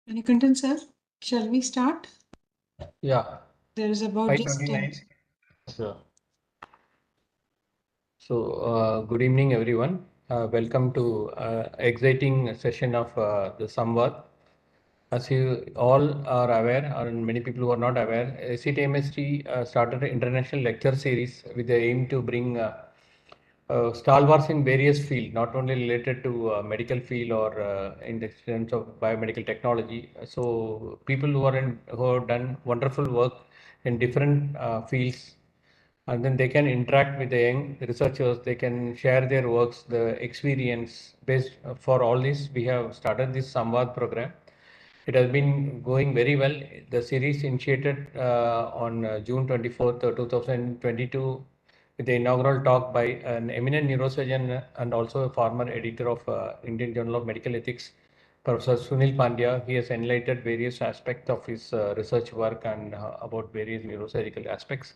Manikantan sir, shall we start? Yeah, There is about just 10. 5:29. Sure. So, good evening, everyone. Welcome to exciting session of the Samvaad. As you all are aware, or many people who are not aware, SCTIMST started an international lecture series with the aim to bring stalwarts in various fields, not only related to medical field or in the sense of biomedical technology. So people who have done wonderful work in different fields, and then they can interact with the young researchers. They can share their works, the experience. Based for all this, we have started this Samvad program. It has been going very well. The series initiated on June 24th, 2022, with the inaugural talk by an eminent neurosurgeon and also a former editor of Indian Journal of Medical Ethics, Professor Sunil Pandya. He has enlightened various aspects of his research work and about various neurosurgical aspects.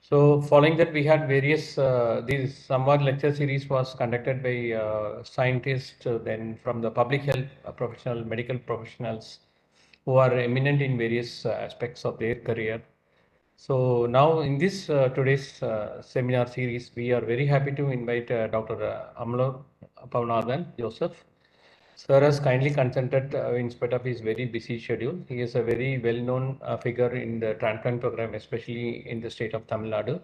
So following that, we had various, these Samvad lecture series was conducted by scientists, then from the public health professional, medical professionals who are eminent in various aspects of their career. So now in this today's seminar series, we are very happy to invite Dr. Amalorpavanathan Joseph. Sir has kindly consented in spite of his very busy schedule. He is a very well-known figure in the transplant program, especially in the state of Tamil Nadu.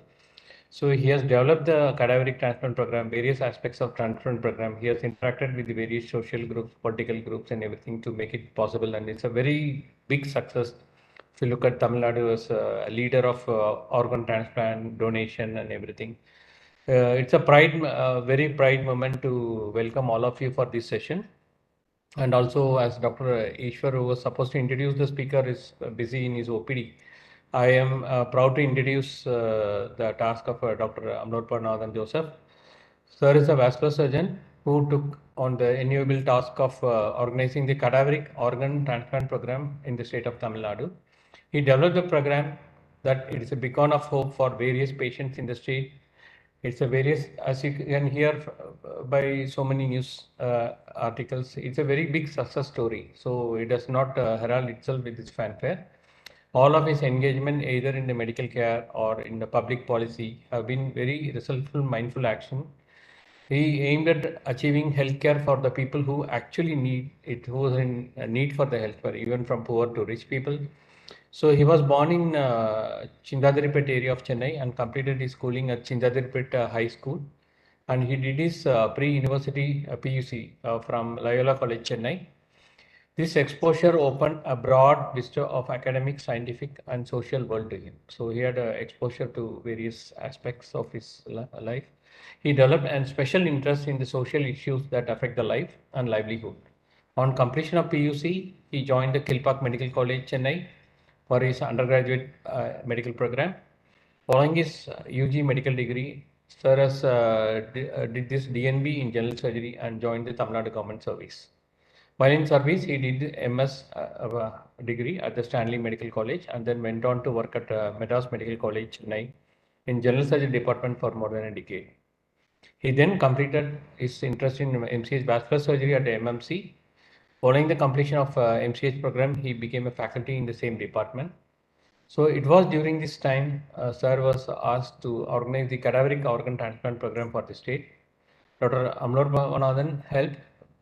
So he has developed the cadaveric transplant program, various aspects of transplant program. He has interacted with the various social groups, political groups, and everything to make it possible. And it's a very big success. If you look at Tamil Nadu as a leader of organ transplant, donation, and everything. It's a very pride moment to welcome all of you for this session. And also, as Dr. Ishwar, who was supposed to introduce the speaker, is busy in his OPD. I am proud to introduce the task of Dr. Amalorpavanathan Joseph. Sir is a vascular surgeon who took on the enviable task of organizing the cadaveric organ transplant program in the state of Tamil Nadu. He developed the program that it is a beacon of hope for various patients in the state. It's a various, as you can hear by so many news articles, it's a very big success story. So it does not herald itself with its fanfare. All of his engagement, either in the medical care or in the public policy, have been very resultful, mindful action. He aimed at achieving healthcare for the people who actually need it, who is in need for the healthcare, even from poor to rich people. So he was born in Chindadiripet area of Chennai and completed his schooling at Chindadiripet High School. And he did his pre-university PUC from Loyola College, Chennai. This exposure opened a broad vista of academic, scientific, and social world to him. So he had exposure to various aspects of his life. He developed a special interest in the social issues that affect the life and livelihood. On completion of PUC, he joined the Kilpack Medical College, Chennai, for his undergraduate medical program. Following his UG medical degree, Sir has did this DNB in general surgery and joined the Tamil Nadu government service. While in service, he did MS degree at the Stanley Medical College and then went on to work at Madras Medical College, Chennai, in general surgery department for more than a decade. He then completed his interest in MCH vascular surgery at the MMC. Following the completion of MCH program, he became a faculty in the same department. So it was during this time, Sir was asked to organize the cadaveric organ transplant program for the state. Dr. Amalorpavanathan helped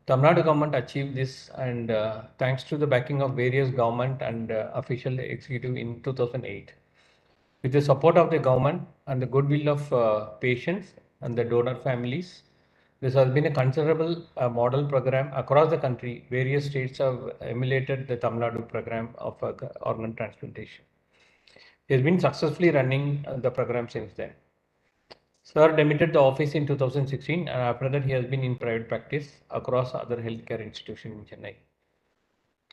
Tamil Nadu government achieve this, and thanks to the backing of various government and official executive in 2008. With the support of the government and the goodwill of patients and the donor families, this has been a considerable model program across the country. Various states have emulated the Tamil Nadu program of organ transplantation. He has been successfully running the program since then. Sir demitted the office in 2016, and after that he has been in private practice across other healthcare institutions in Chennai.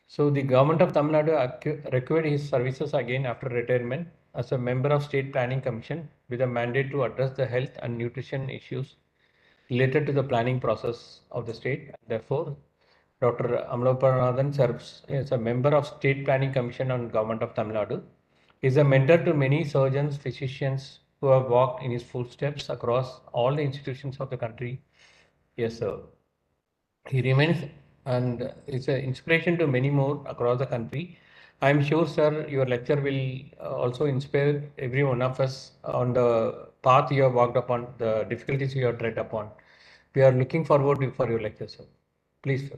So the government of Tamil Nadu required his services again after retirement as a member of State Planning Commission with a mandate to address the health and nutrition issues related to the planning process of the state. Therefore, Dr. Amalorpavanathan serves as a member of State Planning Commission on Government of Tamil Nadu. He is a mentor to many surgeons, physicians who have walked in his footsteps across all the institutions of the country. Yes, sir. He remains and it's an inspiration to many more across the country. I'm sure, sir, your lecture will also inspire every one of us on the path you have walked upon, the difficulties you have tread upon. We are looking forward for your lecture, sir. Please, sir.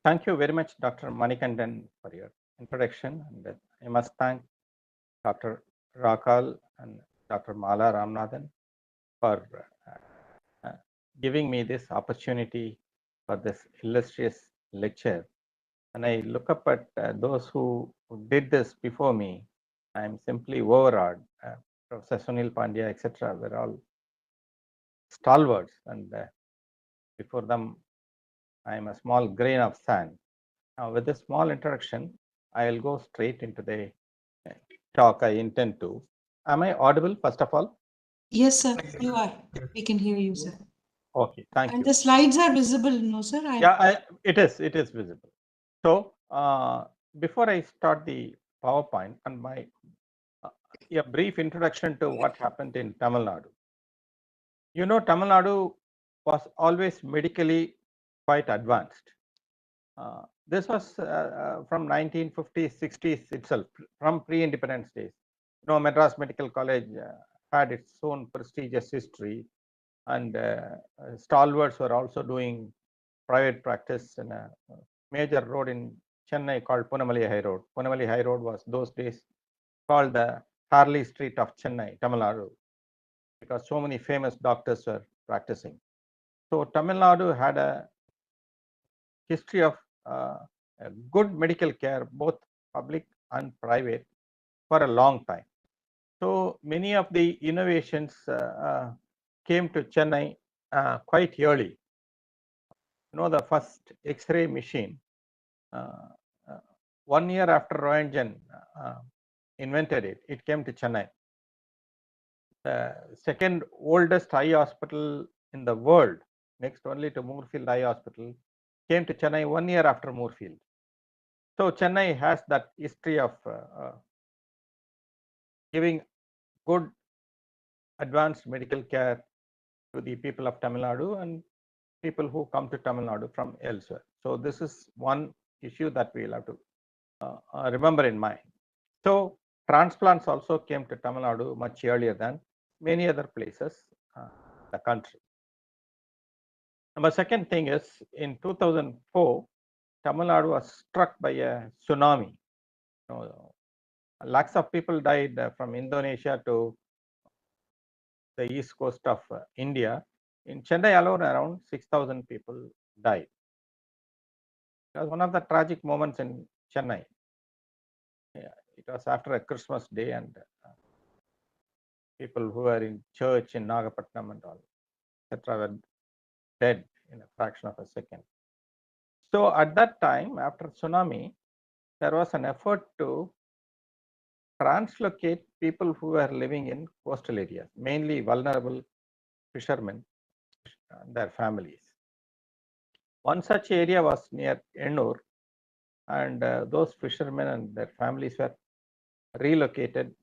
Thank you very much, Dr. Manikandan, for your introduction. And I must thank Dr. Rakal and Dr. Mala Ramanathan for giving me this opportunity for this illustrious lecture. When I look up at those who did this before me, I am simply overawed. Professor Sunil Pandya, etc., were all stalwarts, and before them, I am a small grain of sand. Now, with this small introduction, I will go straight into the talk I intend to. Am I audible, first of all? Yes, sir, you are. We can hear you, sir. Okay, thank you. And the slides are visible, no, sir? Yeah, it is visible. So, before I start the PowerPoint and my a brief introduction to what happened in Tamil Nadu. You know, Tamil Nadu was always medically quite advanced. This was from 1950s, 60s itself, from pre-independence days. You know, Madras Medical College had its own prestigious history, and stalwarts were also doing private practice in a major road in Chennai called Punamali High Road. Punamali High Road was those days called the Harley Street of Chennai, Tamil Nadu, because so many famous doctors were practicing. So Tamil Nadu had a history of good medical care, both public and private, for a long time. So many of the innovations came to Chennai quite early. You know, the first X-ray machine, 1 year after Roentgen invented it, it came to Chennai. The second oldest eye hospital in the world, next only to Moorfield Eye Hospital, came to Chennai 1 year after Moorfield. So Chennai has that history of giving good advanced medical care to the people of Tamil Nadu and people who come to Tamil Nadu from elsewhere. So this is one issue that we will have to remember in mind. So transplants also came to Tamil Nadu much earlier than many other places in the country. Number second thing is, in 2004, Tamil Nadu was struck by a tsunami. You know, lakhs of people died from Indonesia to the east coast of India. In Chennai alone, around 6,000 people died. It was one of the tragic moments in Chennai. Yeah, it was after a Christmas day, and people who were in church in Nagapattinam and all, etc., were dead in a fraction of a second. So at that time, after tsunami, there was an effort to translocate people who were living in coastal areas, mainly vulnerable fishermen and their families. One such area was near Ennur, and those fishermen and their families were relocated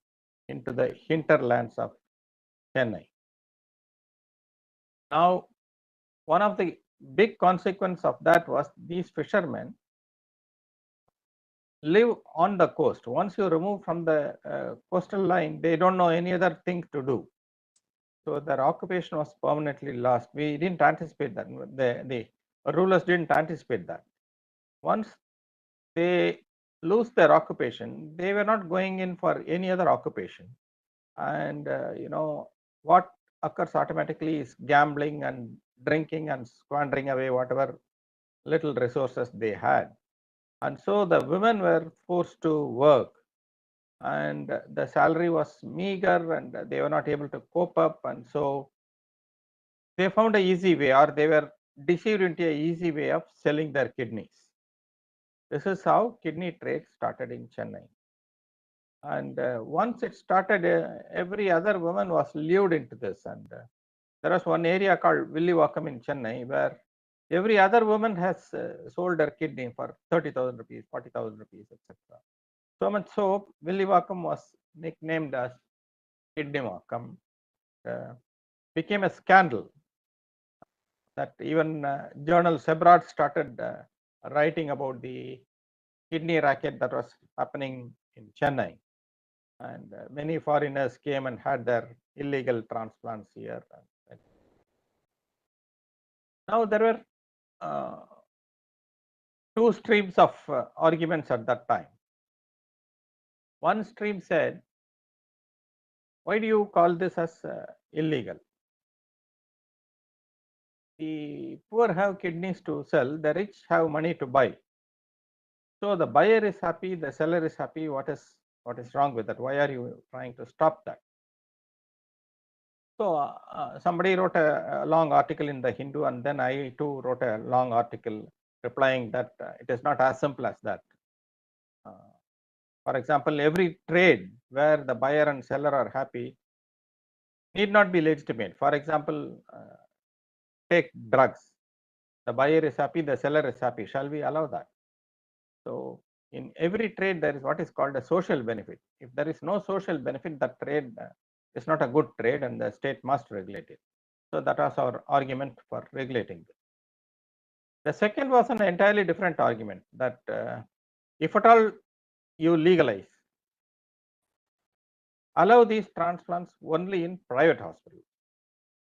into the hinterlands of Chennai. Now, one of the big consequences of that was these fishermen live on the coast. Once you remove from the coastal line, they don't know any other thing to do. So their occupation was permanently lost. We didn't anticipate that. The rulers didn't anticipate that. Once they lose their occupation, they were not going in for any other occupation. And you know, what occurs automatically is gambling and drinking and squandering away whatever little resources they had. And so the women were forced to work, and the salary was meager, and they were not able to cope up. And so they found an easy way, or they were deceived into an easy way of selling their kidneys. This is how kidney trade started in Chennai. And once it started, every other woman was lured into this. And there was one area called Villivakkam in Chennai where every other woman has sold her kidney for 30,000 rupees, 40,000 rupees, etc. So much so, Villivakkam was nicknamed as Kidney Vakkam. Became a scandal. that even journal Samvaad started writing about the kidney racket that was happening in Chennai. And many foreigners came and had their illegal transplants here. Now there were two streams of arguments at that time. One stream said, why do you call this as illegal? The poor have kidneys to sell, the rich have money to buy. So the buyer is happy, the seller is happy. What is wrong with that? Why are you trying to stop that? So somebody wrote a long article in the Hindu, and then I too wrote a long article replying that it is not as simple as that. For example, every trade where the buyer and seller are happy need not be legitimate. For example, take drugs. The buyer is happy, the seller is happy. Shall we allow that? So in every trade, there is what is called a social benefit. If there is no social benefit, that trade is not a good trade and the state must regulate it. So that was our argument for regulating this. The second was an entirely different argument that if at all you legalize, allow these transplants only in private hospitals.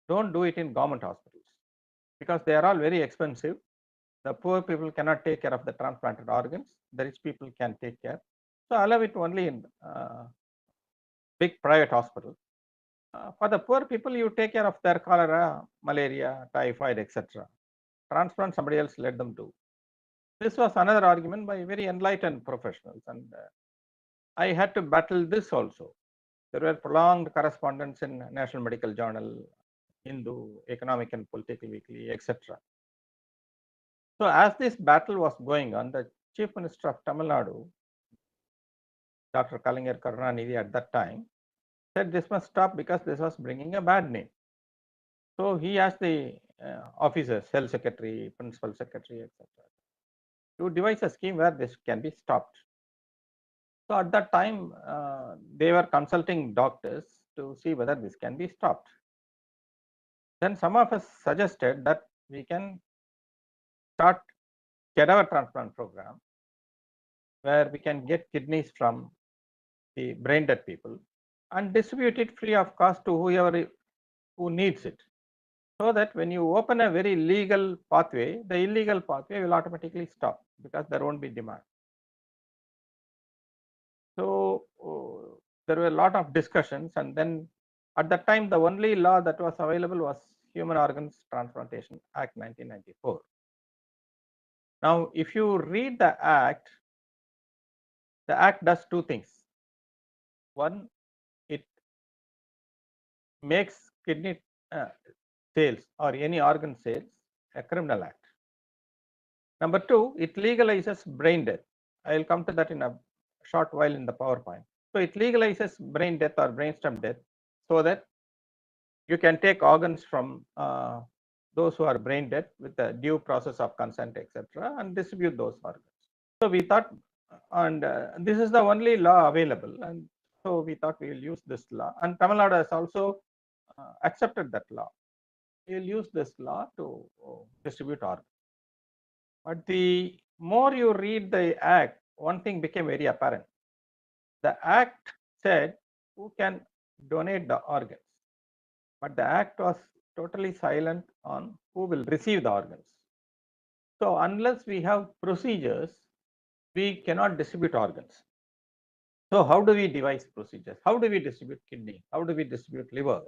Don't do it in government hospitals because they are all very expensive. The poor people cannot take care of the transplanted organs. The rich people can take care. So allow it only in big private hospitals. For the poor people, you take care of their cholera, malaria, typhoid, etc. Transplant, somebody else let them do. This was another argument by very enlightened professionals, and I had to battle this also. There were prolonged correspondence in National Medical Journal, Hindu, Economic and Political Weekly, etc. So as this battle was going on, the Chief Minister of Tamil Nadu, Dr. Kalaignar Karunanidhi at that time, said this must stop because this was bringing a bad name. So he asked the officers, health secretary, principal secretary, etc., to devise a scheme where this can be stopped. So at that time, they were consulting doctors to see whether this can be stopped. Then some of us suggested that we can start cadaver transplant program where we can get kidneys from the brain dead people and distribute it free of cost to whoever who needs it. So that when you open a very legal pathway, the illegal pathway will automatically stop because there won't be demand. So there were a lot of discussions, and then at that time the only law that was available was Human Organs Transplantation Act 1994. Now if you read the act does two things. One, it makes kidney sales or any organ sales a criminal act. Number two, it legalizes brain death. I will come to that in a short while in the PowerPoint. So it legalizes brain death or brainstem death so that you can take organs from those who are brain dead with the due process of consent, etc., and distribute those organs. So we thought, and this is the only law available, and so we thought we will use this law. And Tamil Nadu has also accepted that law. We will use this law to distribute organs. But the more you read the act, one thing became very apparent. The act said who can donate the organs, but the act was totally silent on who will receive the organs. So unless we have procedures, we cannot distribute organs. So how do we devise procedures? How do we distribute kidney? How do we distribute liver?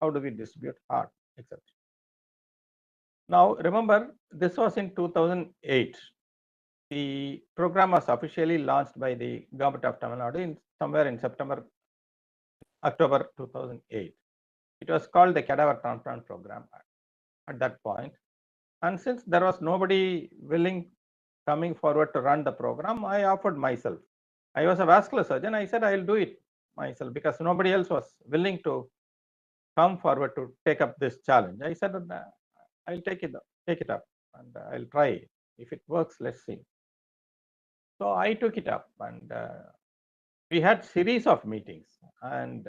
How do we distribute heart, etc.? Now remember, this was in 2008. The program was officially launched by the government of Tamil Nadu somewhere in October 2008. It was called the Cadaver Transplant Program at that point. And since there was nobody willing coming forward to run the program, I offered myself. I was a vascular surgeon. I said I'll do it myself because nobody else was willing to come forward to take up this challenge. I said I'll take it up and I'll try. If it works, let's see. So I took it up, and we had series of meetings, and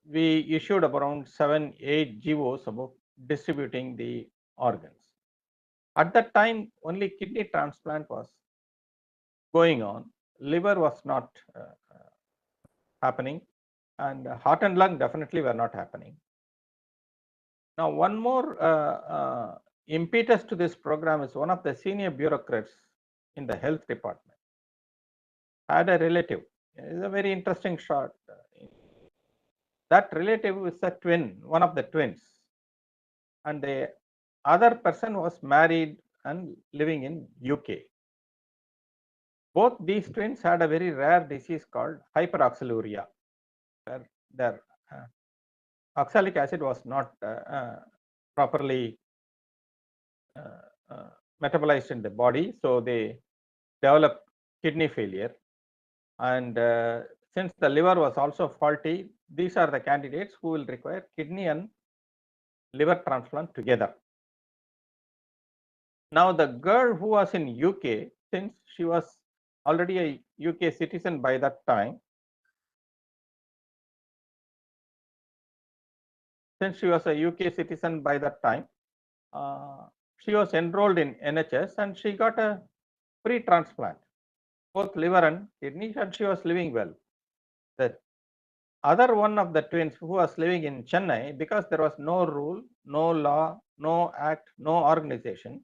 we issued around 7-8 GOs about distributing the organs. At that time, only kidney transplant was going on. Liver was not happening, and heart and lung definitely were not happening. Now, one more impetus to this program is one of the senior bureaucrats in the health department had a relative. It's a very interesting shot. That relative is a twin, one of the twins, and the other person was married and living in UK. Both these twins had a very rare disease called hyperoxaluria, where their oxalic acid was not properly metabolized in the body, so they developed kidney failure. And since the liver was also faulty, these are the candidates who will require kidney and liver transplant together. Now, the girl who was in UK, since she was already a UK citizen by that time, she was enrolled in NHS and she got a free transplant, both liver and kidney, and she was living well. The other one of the twins who was living in Chennai, because there was no rule, no law, no act, no organization,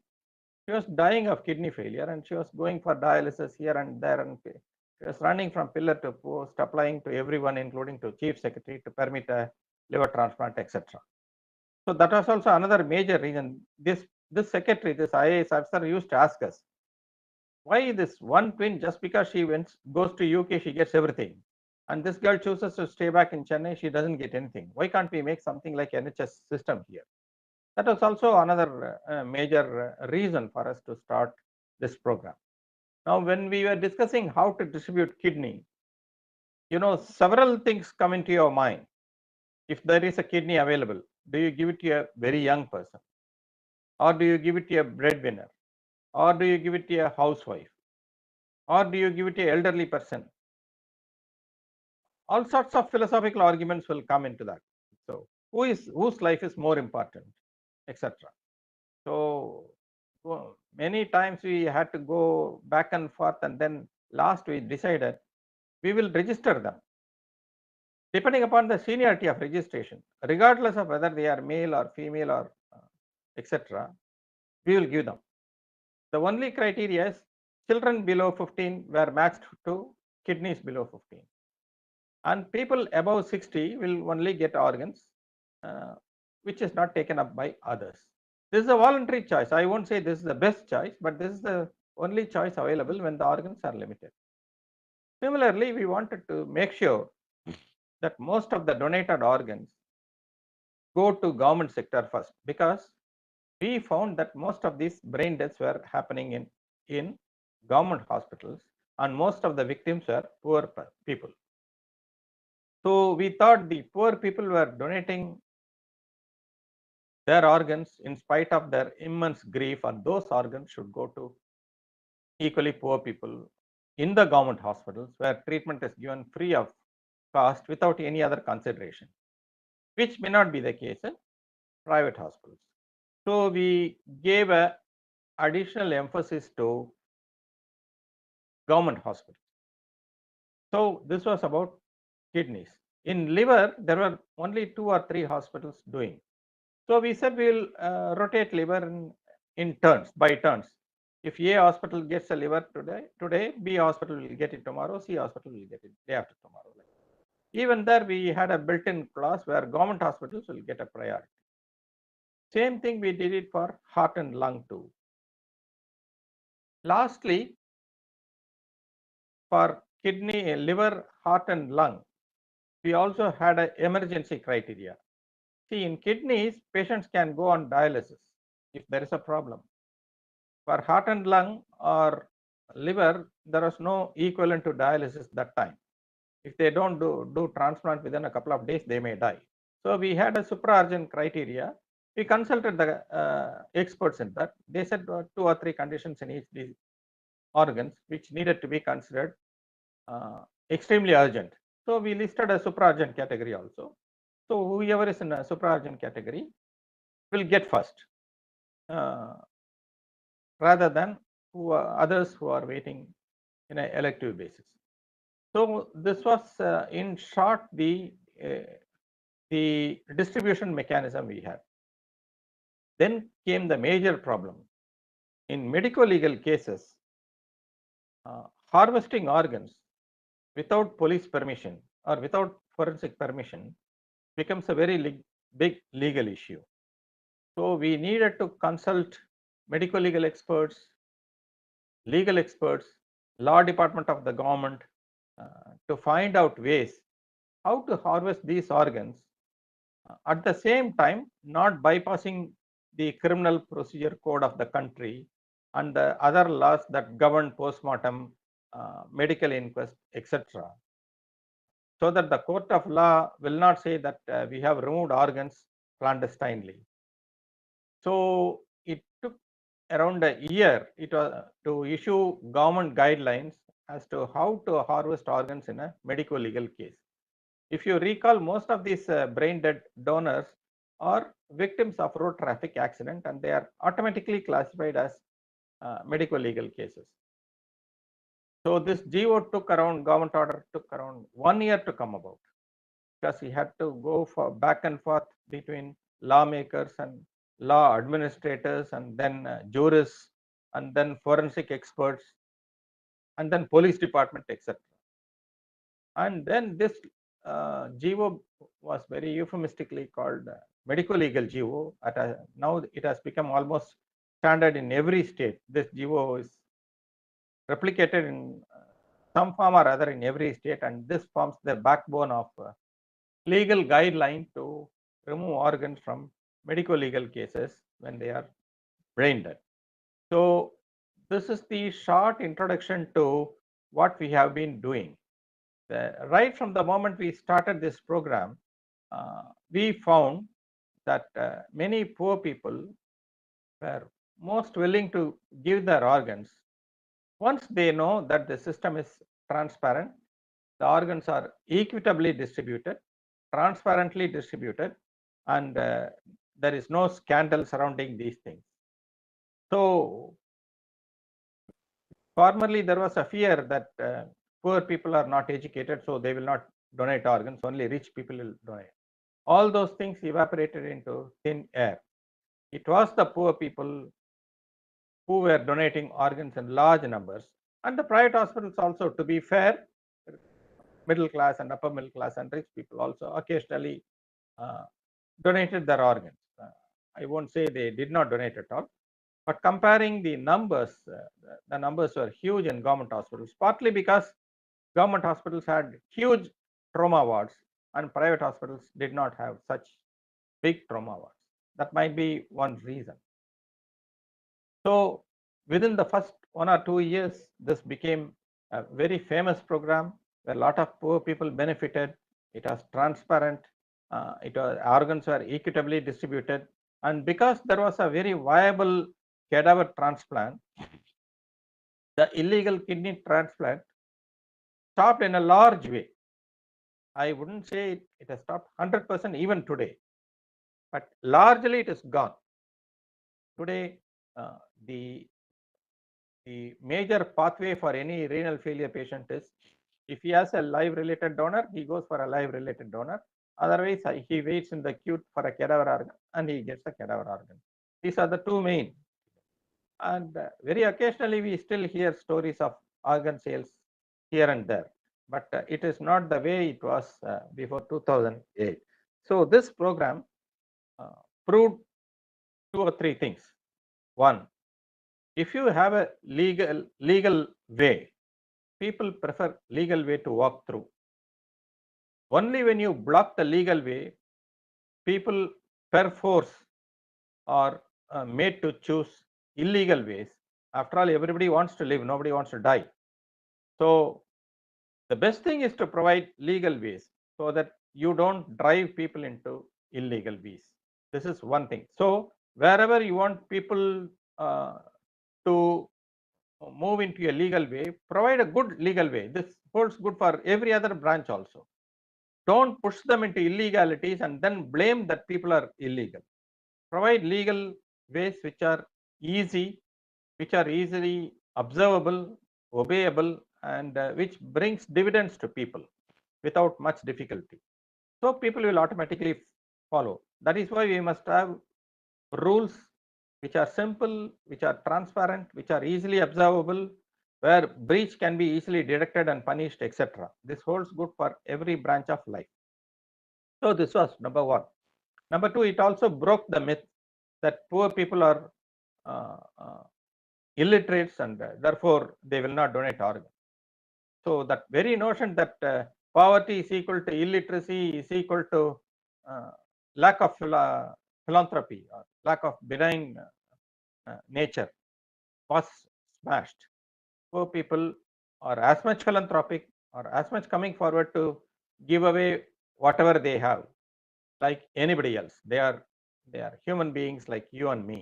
she was dying of kidney failure and she was going for dialysis here and there, and she was running from pillar to post, applying to everyone, including to chief secretary, to permit a liver transplant, etc. So that was also another major reason. This secretary, this IAS officer used to ask us, why this one twin, just because she goes to UK, she gets everything, and this girl chooses to stay back in Chennai, she doesn't get anything. Why can't we make something like NHS system here? That was also another major reason for us to start this program. Now, when we were discussing how to distribute kidney, several things come into your mind. If there is a kidney available, do you give it to a very young person, or do you give it to a breadwinner, or do you give it to a housewife, or do you give it to an elderly person? All sorts of philosophical arguments will come into that. So, whose life is more important, etc. So, many times we had to go back and forth, and then last we decided we will register them depending upon the seniority of registration, regardless of whether they are male or female or etc. We will give them. The only criteria is children below 15 were matched to kidneys below 15, and people above 60 will only get organs which is not taken up by others. This is a voluntary choice. I won't say this is the best choice, but this is the only choice available when the organs are limited. Similarly, we wanted to make sure that most of the donated organs go to government sector first, because we found that most of these brain deaths were happening in government hospitals, and most of the victims were poor people. So we thought the poor people were donating their organs in spite of their immense grief, and those organs should go to equally poor people in the government hospitals, where treatment is given free of cost without any other consideration, which may not be the case in private hospitals. So we gave a additional emphasis to government hospitals. So this was about kidneys. In liver, there were only 2 or 3 hospitals doing. So we said we will rotate liver in turns, by turns. If A hospital gets a liver today, B hospital will get it tomorrow, C hospital will get it day after tomorrow. Even there, we had a built-in clause where government hospitals will get a priority. Same thing we did it for heart and lung too. Lastly, for kidney, liver, heart and lung, we also had an emergency criteria. See, in kidneys, patients can go on dialysis if there is a problem. For heart and lung or liver, there was no equivalent to dialysis that time. If they don't do transplant within a couple of days, they may die. So we had a supra-urgent criteria. We consulted the experts in that. They said 2 or 3 conditions in each these organs which needed to be considered extremely urgent. So we listed a supra-urgent category also. So whoever is in a supra-urgent category, will get first, rather than others who are waiting in an elective basis. So this was in short the distribution mechanism we had. Then came the major problem. In medico-legal cases, harvesting organs without police permission or without forensic permission becomes a very big legal issue. So we needed to consult medical legal experts, legal experts, law department of the government to find out ways how to harvest these organs at the same time not bypassing the criminal procedure code of the country and the other laws that govern post-mortem, medical inquest, etc. So that the court of law will not say that we have removed organs clandestinely. So it took around a year to issue government guidelines as to how to harvest organs in a medico legal case. If you recall, most of these brain dead donors are victims of road traffic accident, and they are automatically classified as medico legal cases. So this GO took around, government order took around 1 year to come about, because he had to go for back and forth between lawmakers and law administrators, and then jurists, and then forensic experts, and then police department, etc. And then this GO was very euphemistically called medico legal GO. Now it has become almost standard in every state. This GO is replicated in some form or other in every state, and this forms the backbone of legal guideline to remove organs from medico legal cases when they are brain dead. So this is the short introduction to what we have been doing. Right from the moment we started this program, we found that many poor people were most willing to give their organs once they know that the system is transparent, the organs are equitably distributed, transparently distributed, and there is no scandal surrounding these things. So formerly there was a fear that poor people are not educated, so they will not donate organs, only rich people will donate. All those things evaporated into thin air. It was the poor people who were donating organs in large numbers, and the private hospitals also, to be fair, middle class and upper middle class and rich people also occasionally donated their organs. I won't say they did not donate at all, but comparing the numbers were huge in government hospitals, partly because government hospitals had huge trauma wards and private hospitals did not have such big trauma wards. That might be one reason. So within the first 1 or 2 years, this became a very famous program where a lot of poor people benefited. It was transparent. Organs were equitably distributed. And because there was a very viable cadaver transplant, the illegal kidney transplant stopped in a large way. I wouldn't say it has stopped 100% even today, but largely it is gone. Today, the major pathway for any renal failure patient is, if he has a live related donor, he goes for a live related donor. Otherwise, he waits in the queue for a cadaver organ and he gets a cadaver organ. These are the two main. And very occasionally, we still hear stories of organ sales here and there, but it is not the way it was before 2008. So this program proved 2 or 3 things. One, if you have a legal way, people prefer legal way to walk through. Only when you block the legal way, people perforce are made to choose illegal ways. After all, everybody wants to live, nobody wants to die. So the best thing is to provide legal ways so that you don't drive people into illegal ways. This is one thing. So wherever you want people to move into a legal way, provide a good legal way. This holds good for every other branch also. Don't push them into illegalities and then blame that people are illegal. provide legal ways which are easy, which are easily observable, obeyable, and which brings dividends to people without much difficulty. So people will automatically follow. That is why we must have rules which are simple, which are transparent, which are easily observable, where breach can be easily detected and punished, etc. This holds good for every branch of life. So this was number one. Number two, it also broke the myth that poor people are illiterates and therefore they will not donate organs. So that very notion that poverty is equal to illiteracy is equal to lack of philanthropy or lack of benign nature was smashed. Poor people are as much philanthropic or as much coming forward to give away whatever they have, like anybody else. They are human beings like you and me.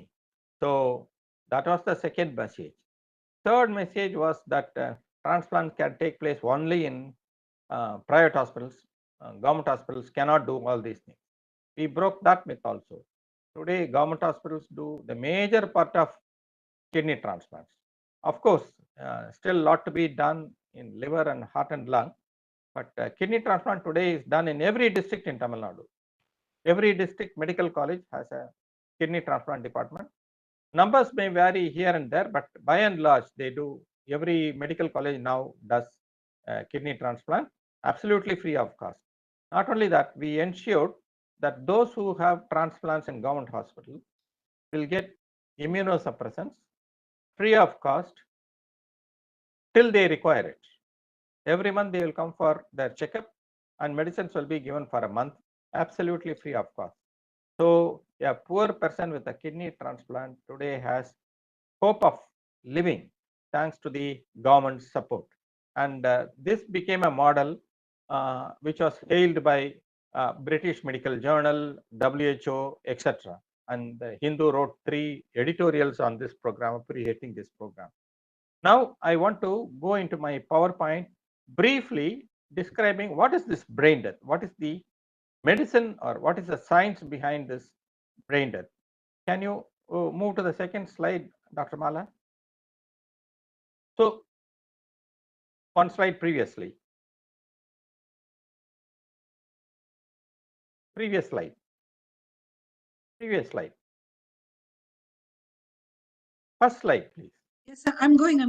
So that was the second message. Third message was that transplant can take place only in private hospitals. Government hospitals cannot do all these things. We broke that myth also. Today, government hospitals do the major part of kidney transplants. Of course, still a lot to be done in liver and heart and lung, but kidney transplant today is done in every district in Tamil Nadu. Every district medical college has a kidney transplant department. Numbers may vary here and there, but by and large, they do. Every medical college now does kidney transplant absolutely free of cost. Not only that, we ensured that those who have transplants in government hospitals will get immunosuppressants free of cost till they require it. Every month they will come for their checkup and medicines will be given for a month absolutely free of cost. So a poor person with a kidney transplant today has hope of living thanks to the government support. And this became a model which was hailed by British Medical Journal, WHO, etc. And the Hindu wrote 3 editorials on this program, appreciating this program. Now I want to go into my PowerPoint briefly describing what is this brain death, what is the medicine or what is the science behind this brain death. Can you move to the second slide, Dr. Mala? So one slide previously. Previous slide. Previous slide. First slide, please. Yes, sir. I'm going.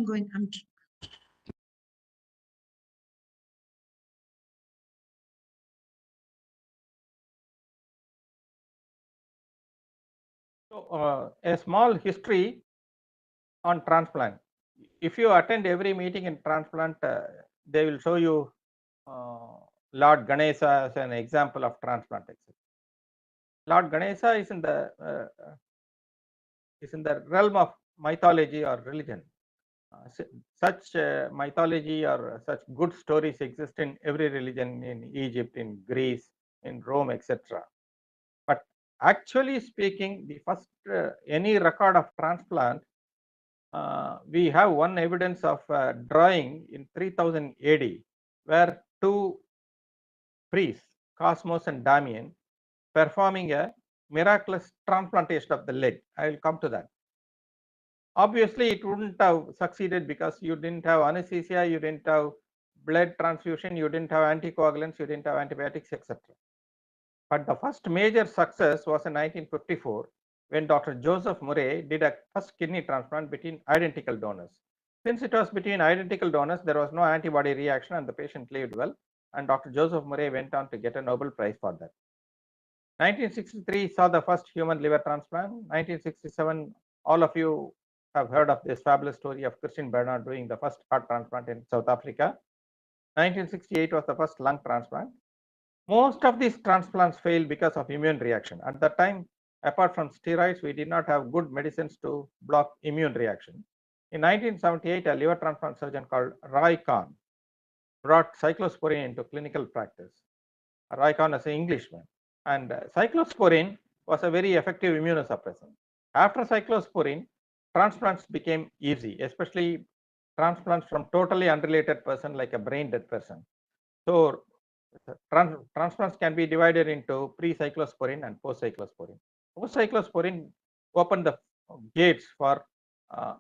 So a small history on transplant. If you attend every meeting in transplant, they will show you Lord Ganesha as an example of transplant. Lord Ganesha is in the realm of mythology or religion. Such mythology or such good stories exist in every religion, in Egypt, in Greece, in Rome, etc. But actually speaking, the first any record of transplant, we have one evidence of drawing in 3000 AD, where 2 priests, Cosmos and Damian, performing a miraculous transplantation of the leg. I will come to that. Obviously, it wouldn't have succeeded because you didn't have anesthesia, you didn't have blood transfusion, you didn't have anticoagulants, you didn't have antibiotics, etc. But the first major success was in 1954 when Dr. Joseph Murray did a first kidney transplant between identical donors. Since it was between identical donors, there was no antibody reaction and the patient lived well. And Dr. Joseph Murray went on to get a Nobel Prize for that. 1963 saw the first human liver transplant. 1967, all of you have heard of this fabulous story of Christian Bernard doing the first heart transplant in South Africa. 1968 was the first lung transplant. Most of these transplants failed because of immune reaction. At that time, apart from steroids, we did not have good medicines to block immune reaction. In 1978, a liver transplant surgeon called Roy Kahn brought cyclosporine into clinical practice. Roy Kahn is an Englishman. And cyclosporine was a very effective immunosuppressant. After cyclosporine, transplants became easy, especially transplants from totally unrelated person like a brain dead person. So transplants can be divided into pre-cyclosporine and post-cyclosporine. Cyclosporin opened the gates for a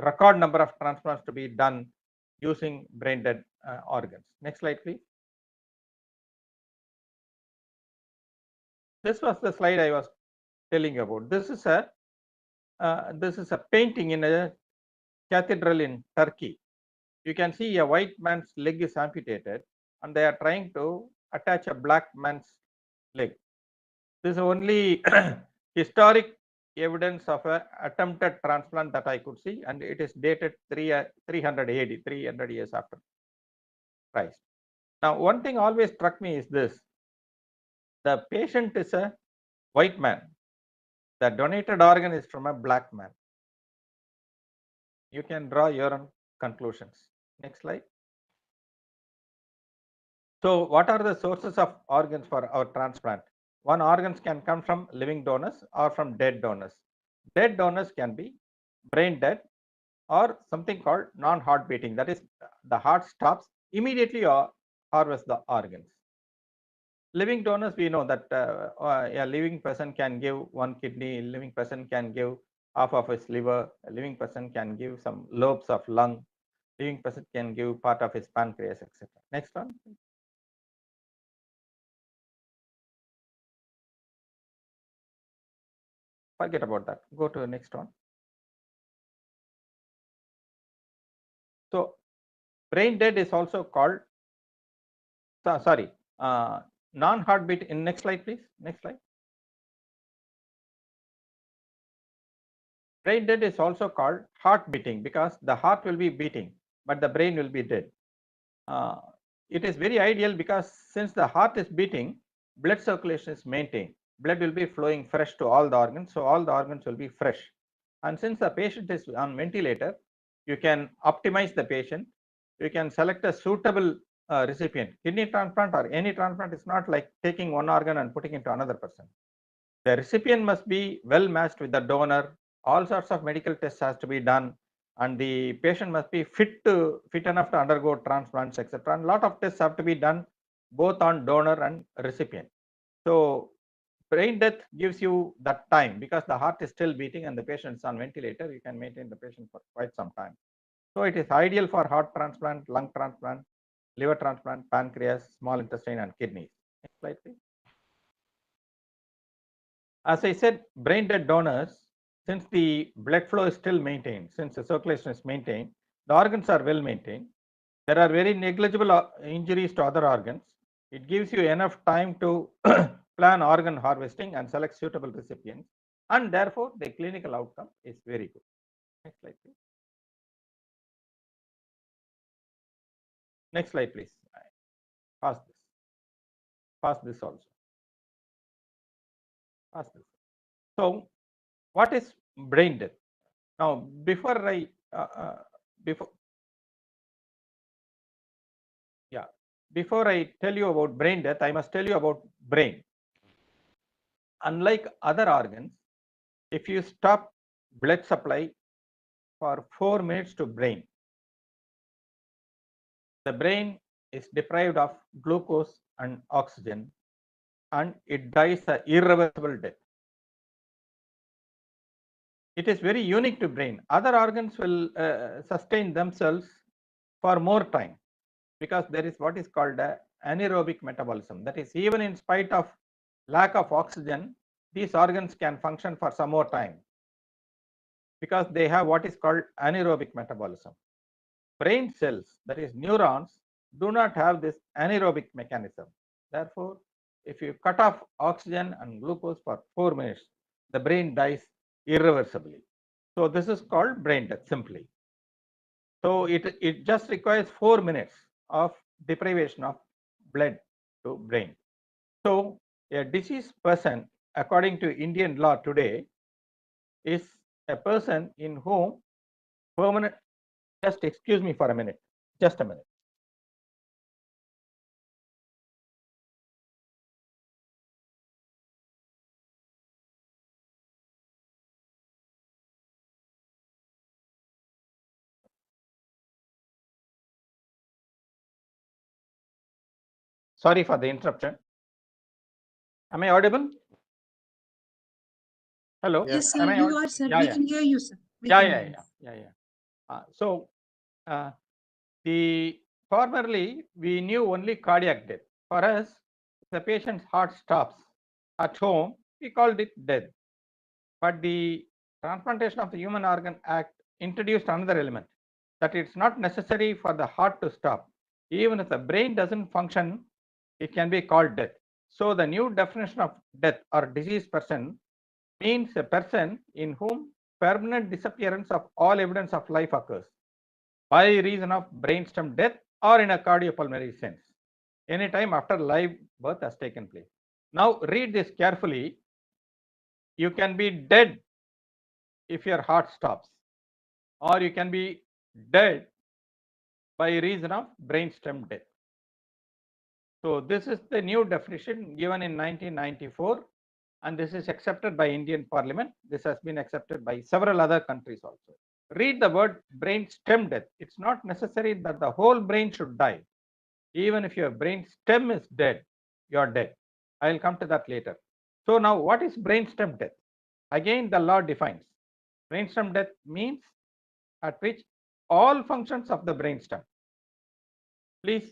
record number of transplants to be done using brain dead organs. Next slide, please. This was the slide I was telling you about. This is a painting in a cathedral in Turkey. You can see a white man's leg is amputated, and they are trying to attach a black man's leg. This is only historic evidence of an attempted transplant that I could see, and it is dated 300 AD, 300 years after Christ. Now, one thing always struck me is this: the patient is a white man, the donated organ is from a black man. You can draw your own conclusions. Next slide. So, what are the sources of organs for our transplant? One, organs can come from living donors or from dead donors. Dead donors can be brain dead or something called non-heart beating. That is, the heart stops immediately or harvest the organs. Living donors, we know that a living person can give one kidney, a living person can give half of his liver, a living person can give some lobes of lung, living person can give part of his pancreas, etc. Next one. Forget about that. Go to the next one. So, brain dead is also called, non-heartbeat. In next slide, please. Next slide. Brain dead is also called heart beating because the heart will be beating, but the brain will be dead. It is very ideal because since the heart is beating, blood circulation is maintained. Blood will be flowing fresh to all the organs, so all the organs will be fresh. And since the patient is on ventilator, you can optimize the patient. You can select a suitable recipient. Kidney transplant or any transplant is not like taking one organ and putting it to another person. The recipient must be well matched with the donor. All sorts of medical tests has to be done, and the patient must be fit enough to undergo transplants, etc. And a lot of tests have to be done both on donor and recipient. So brain death gives you that time because the heart is still beating and the patient is on ventilator. You can maintain the patient for quite some time. So it is ideal for heart transplant, lung transplant, liver transplant, pancreas, small intestine, and kidneys. Next slide, please. As I said, brain dead donors, since the blood flow is still maintained, since the circulation is maintained, the organs are well maintained. There are very negligible injuries to other organs. It gives you enough time to plan organ harvesting and select suitable recipients, and therefore the clinical outcome is very good. Next slide, please. Next slide, please. Pass this. Pass this also. Pass this. So, what is brain death? Now, before I tell you about brain death, I must tell you about brain. Unlike other organs, if you stop blood supply for 4 minutes to brain, the brain is deprived of glucose and oxygen, and it dies an irreversible death. It is very unique to brain. Other organs will sustain themselves for more time because there is what is called a anaerobic metabolism. That is, even in spite of lack of oxygen, these organs can function for some more time because they have what is called anaerobic metabolism. Brain cells, that is neurons, do not have this anaerobic mechanism. Therefore, if you cut off oxygen and glucose for 4 minutes, the brain dies irreversibly. So this is called brain death simply. So it just requires 4 minutes of deprivation of blood to brain. So a deceased person, according to Indian law today, is a person in whom permanent, just excuse me for a minute, just a minute. Sorry for the interruption. Am I audible? Hello. Yes, sir, Am I you audible? are, sir. Yeah, We yeah. can hear you, sir. We Yeah, can yeah, hear you. yeah, yeah, yeah. So the formerly we knew only cardiac death. For us, the patient's heart stops at home, we called it death. But the Transplantation of the Human Organ Act introduced another element, that it's not necessary for the heart to stop. Even if the brain doesn't function, it can be called death. So the new definition of death or diseased person means a person in whom permanent disappearance of all evidence of life occurs by reason of brainstem death or in a cardiopulmonary sense, anytime after live birth has taken place. Now read this carefully. You can be dead if your heart stops, or you can be dead by reason of brainstem death. So this is the new definition given in 1994, and this is accepted by Indian Parliament. This has been accepted by several other countries also. Read the word brainstem death. It's not necessary that the whole brain should die. Even if your brain stem is dead, you're dead. I will come to that later. So now what is brainstem death? Again, the law defines brainstem death means at which all functions of the brainstem, please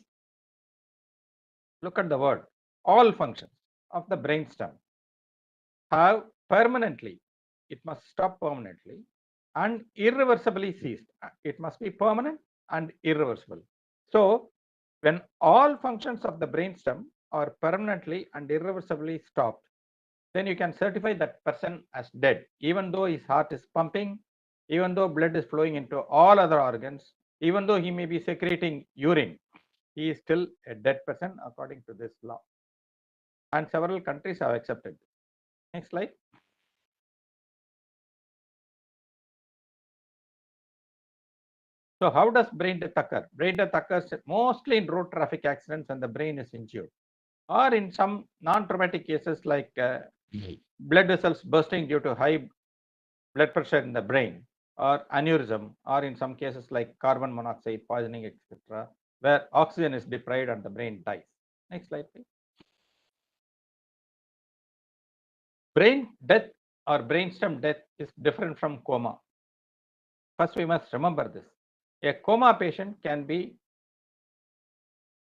look at the word, all functions of the brainstem have permanently, it must stop permanently and irreversibly ceased. It must be permanent and irreversible. So when all functions of the brainstem are permanently and irreversibly stopped, then you can certify that person as dead, even though his heart is pumping, even though blood is flowing into all other organs, even though he may be secreting urine, he is still a dead person according to this law. And several countries have accepted. Next slide. So how does brain death occur? Brain death occurs mostly in road traffic accidents when the brain is injured, or in some non-traumatic cases like blood vessels bursting due to high blood pressure in the brain, or aneurysm, or in some cases like carbon monoxide poisoning, etc., where oxygen is deprived and the brain dies. Next slide, please. Brain death or brainstem death is different from coma. First, we must remember this. A coma patient can be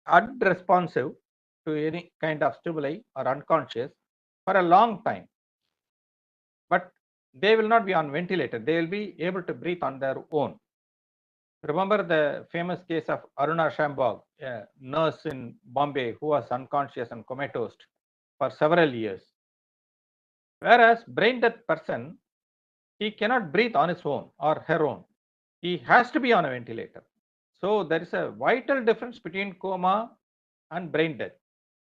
unresponsive to any kind of stimuli or unconscious for a long time, but they will not be on ventilator. They will be able to breathe on their own. Remember the famous case of Aruna Shambhog, a nurse in Bombay who was unconscious and comatose for several years. Whereas brain death person, he cannot breathe on his own or her own. He has to be on a ventilator. So there is a vital difference between coma and brain death.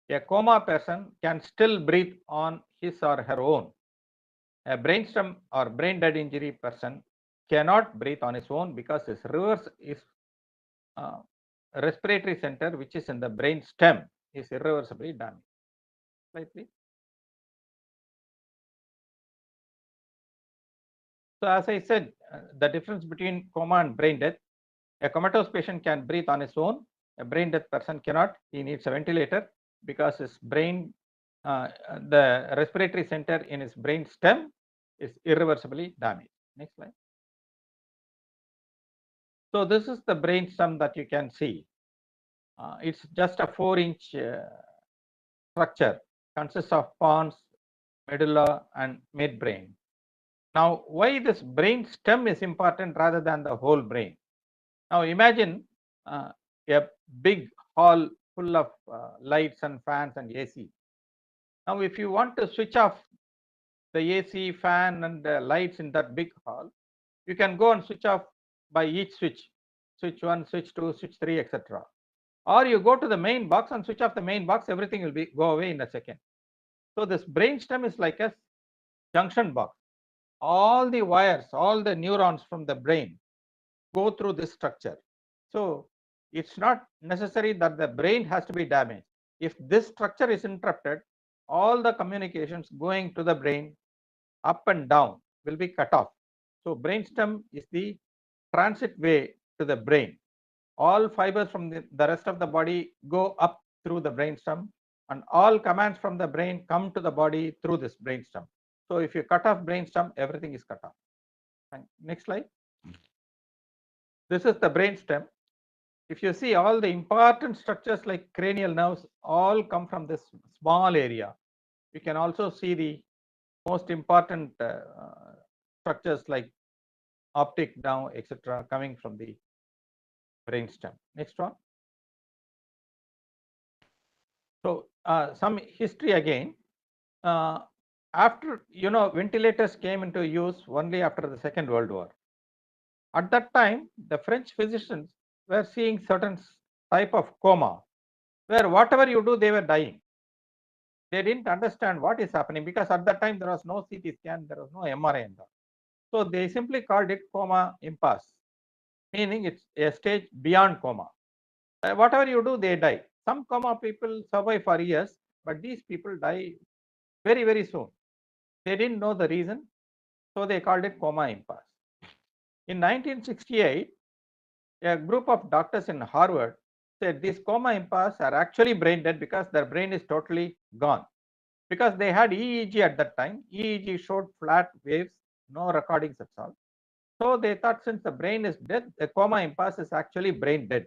A coma person can still breathe on his or her own. A brainstem or brain dead injury person cannot breathe on his own because his respiratory center, which is in the brain stem, is irreversibly damaged. Slide, please. So as I said, the difference between coma and brain death, a comatose patient can breathe on his own. A brain death person cannot. He needs a ventilator because his brain, the respiratory center in his brain stem is irreversibly damaged. Next slide. So this is the brain stem that you can see. It's just a 4-inch structure, consists of pons, medulla, and midbrain. Now, why this brain stem is important rather than the whole brain? Now, imagine a big hall full of lights and fans and AC. Now, if you want to switch off the AC, fan, and lights in that big hall, you can go and switch off by each switch, switch 1, switch 2, switch 3, etc. Or you go to the main box and switch off the main box, everything will go away in a second. So this brainstem is like a junction box. All the wires, all the neurons from the brain go through this structure. So it's not necessary that the brain has to be damaged. If this structure is interrupted, all the communications going to the brain up and down will be cut off. So brainstem is the transit way to the brain. All fibers from the rest of the body go up through the brainstem, and all commands from the brain come to the body through this brainstem. So if you cut off brainstem, everything is cut off. And next slide. This is the brainstem. If you see, all the important structures like cranial nerves all come from this small area. You can also see the most important structures like optic nerve, etc., coming from the brainstem. Next one. So some history again. After ventilators came into use only after the Second World War. At that time, the French physicians were seeing certain type of coma, where whatever you do, they were dying. They didn't understand what is happening, because at that time there was no CT scan, there was no MRI and all. So they simply called it coma impasse, meaning it's a stage beyond coma. Whatever you do, they die. Some coma people survive for years, but these people die very, very soon. They didn't know the reason, so they called it coma impasse. In 1968, a group of doctors in Harvard said these coma impasse are actually brain dead because their brain is totally gone. Because they had EEG at that time, EEG showed flat waves, no recordings at all. So they thought, since the brain is dead, the coma impasse is actually brain dead.